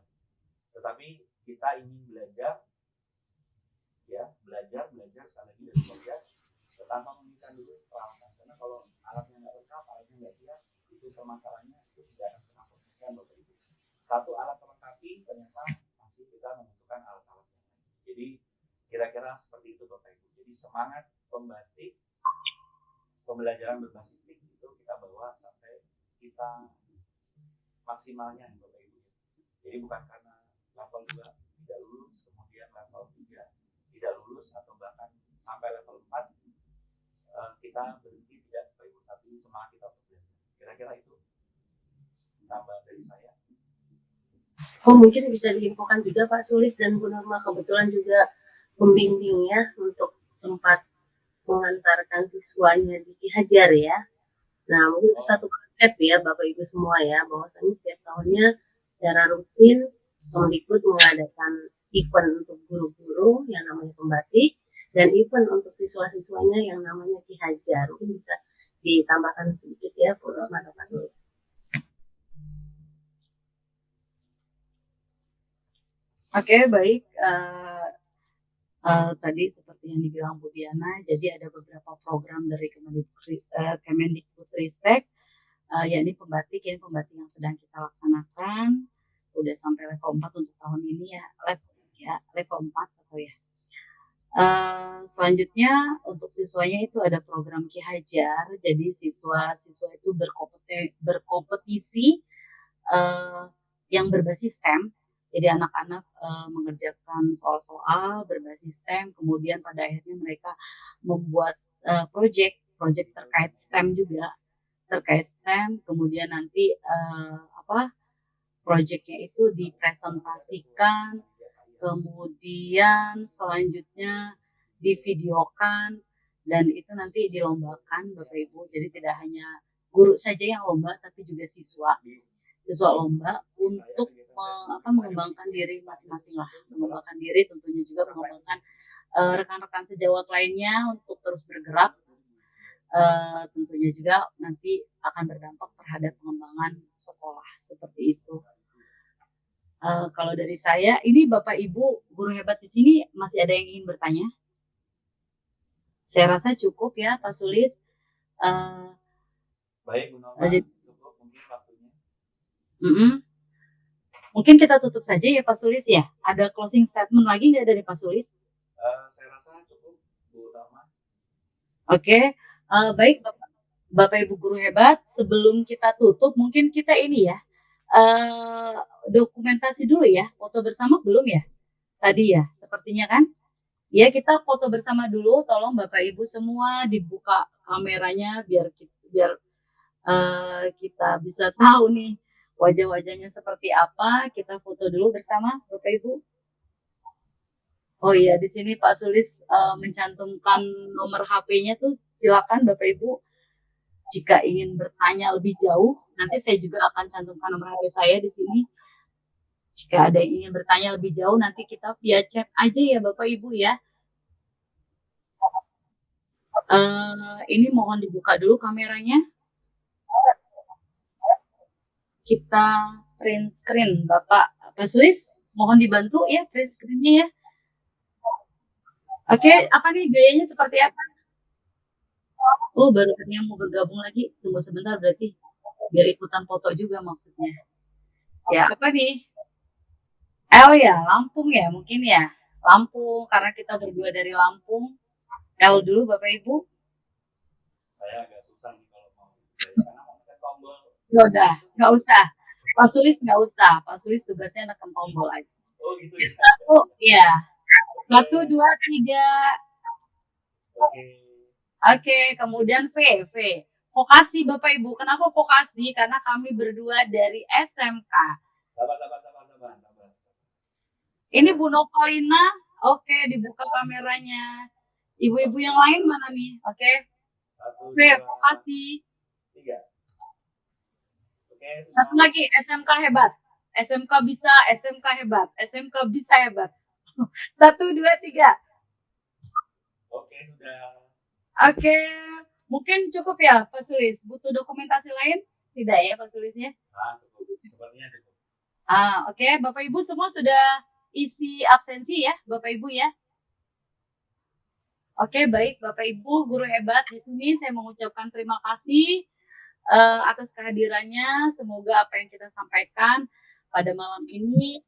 Tetapi kita ingin belajar sekali lagi dari belajar tanpa meminta dulu peralatan, karena kalau alatnya nggak lengkap, alatnya nggak siap, itu permasalahannya itu tidak akan pernah konsisten Bapak Ibu. Satu alat melengkapi, ternyata masih kita membutuhkan alat-alat yang lain. Jadi kira-kira seperti itu Bapak Ibu. Jadi semangat pembatik pembelajaran berbasis TIK itu kita bawa sampai kita maksimalnya Bapak Ibu. Jadi bukan karena level 2 tidak lulus, kemudian level 3 tidak lulus, atau bahkan sampai level 4 kita berhenti, tidak Bapak Ibu, tapi semangat kita untuk belajar. Kira-kira itu tambah dari saya. Oh, mungkin bisa diinfokan juga Pak Sulis dan Bu Norma, kebetulan juga pembimbingnya untuk sempat mengantarkan siswanya di Ki Hajar ya. Nah, mungkin itu satu paket ya Bapak Ibu semua ya, bahwasanya setiap tahunnya secara rutin Kemdikbud mengadakan event untuk guru-guru yang namanya pembatik dan event untuk siswa-siswanya yang namanya Ki Hajar. Mungkin bisa ditambahkan sedikit ya Bu Norma dan Pak Sulis. Oke, baik. Tadi seperti yang dibilang Bu Diana, jadi ada beberapa program dari Kemendikbudristek, yakni pembatik yang sedang kita laksanakan. Udah sampai level 4 untuk tahun ini ya, level 4 atau ya. Selanjutnya untuk siswanya itu ada program Ki Hajar, jadi siswa itu berkompetisi yang berbasis STEM. Jadi anak-anak mengerjakan soal-soal berbasis STEM, kemudian pada akhirnya mereka membuat project terkait STEM juga, kemudian nanti projectnya itu dipresentasikan, kemudian selanjutnya divideokan, dan itu nanti dilombakan Bapak Ibu. Jadi tidak hanya guru saja yang lomba, tapi juga siswa lomba untuk mengembangkan diri masing-masing lah, mengembangkan diri, tentunya juga mengembangkan rekan-rekan sejawat lainnya untuk terus bergerak. Tentunya juga nanti akan berdampak terhadap pengembangan sekolah seperti itu. Kalau dari saya, ini Bapak Ibu guru hebat di sini masih ada yang ingin bertanya? Saya rasa cukup ya Pak Sulis. Baik Bu Norma, cukup mungkin waktunya. Mungkin kita tutup saja ya Pak Sulis ya. Ada closing statement lagi nggak dari Pak Sulis? Saya rasa cukup Bu Norma. Oke, baik Bapak Ibu guru hebat. Sebelum kita tutup, mungkin kita ini ya dokumentasi dulu ya. Foto bersama belum ya? Tadi ya, sepertinya kan? Ya, kita foto bersama dulu. Tolong Bapak Ibu semua dibuka kameranya biar kita bisa tahu nih wajah-wajahnya seperti apa. Kita foto dulu bersama Bapak Ibu. Oh iya, di sini Pak Sulis mencantumkan nomor HP-nya tuh, silakan Bapak Ibu jika ingin bertanya lebih jauh. Nanti saya juga akan cantumkan nomor HP saya di sini. Jika ada yang ingin bertanya lebih jauh, nanti kita via chat aja ya Bapak Ibu ya. Ini mohon dibuka dulu kameranya. Kita print screen Bapak Sulis, mohon dibantu ya print screen-nya ya. Oke, apa nih gayanya seperti apa? Oh, baru katanya mau bergabung lagi. Tunggu sebentar berarti. Biar ikutan foto juga maksudnya. Ya, apa nih? L ya, Lampung ya mungkin ya. Lampung, karena kita berdua dari Lampung. L dulu Bapak Ibu. Saya agak susah nih kalau mau. Karena mau tekan tombol. Nggak usah. Pak Sulis nggak usah. Pak Sulis tugasnya neken tombol aja. Oh gitu ya? Iya. 1, 2, 3. Oke, kemudian V. Vokasi Bapak Ibu. Kenapa vokasi? Karena kami berdua dari SMK. Sabar. Ini Bu Novalina. Oke, dibuka kameranya. Ibu-ibu yang lain mana nih? Oke. 1, V, vokasi. 3. Oke. Satu lagi, SMK hebat. SMK bisa, SMK hebat. SMK bisa hebat. 1, 2, 3. Oke, sudah. Oke, mungkin cukup ya Pak Sulis. Butuh dokumentasi lain? Tidak ya Pak Sulis ya? Nah, cukup. Sepertinya cukup. Oke, Bapak Ibu semua sudah isi absensi ya, Bapak Ibu ya. Oke, baik Bapak Ibu, guru hebat. Di sini saya mengucapkan terima kasih atas kehadirannya. Semoga apa yang kita sampaikan pada malam ini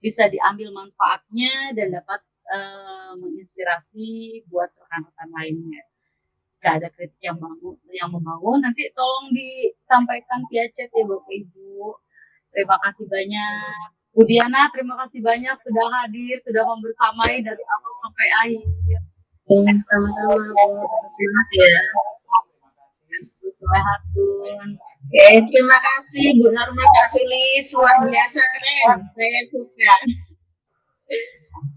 bisa diambil manfaatnya dan dapat menginspirasi buat rekan-rekan lainnya. Jika ada kritik yang membangun, nanti tolong disampaikan via chat ya Bapak Ibu. Terima kasih banyak. Bu Diana, terima kasih banyak sudah hadir, sudah membersamai dari awal sampai akhir. Sama-sama Bu, semangat ya. Terima kasih. Sehatun. Oke, terima kasih Bu Norma Kak Sulis, luar biasa keren. Saya suka.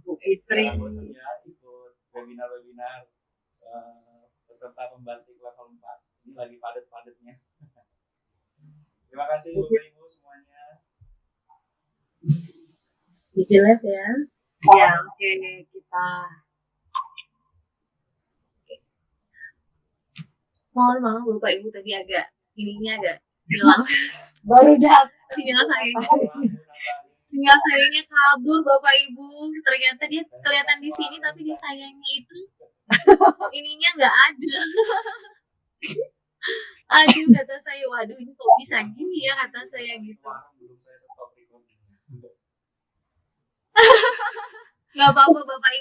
Bu Fitri. Jangan bosan ya ikut webinar-webinar peserta pembatik level 4. Ini lagi padat-padatnya. Terima kasih Bapak Ibu semuanya. Bikin live ya. Ya, oke, kita Mohon maaf Bapak Ibu tadi agak hilang baru datang. sinyal sayanya kabur Bapak Ibu. Ternyata dia kelihatan di sini tapi di sayangnya itu ininya nggak ada. Aduh kata saya, waduh ini kok bisa gini ya kata saya gitu. Belum saya stop recording. Nggak apa-apa Bapak Ibu.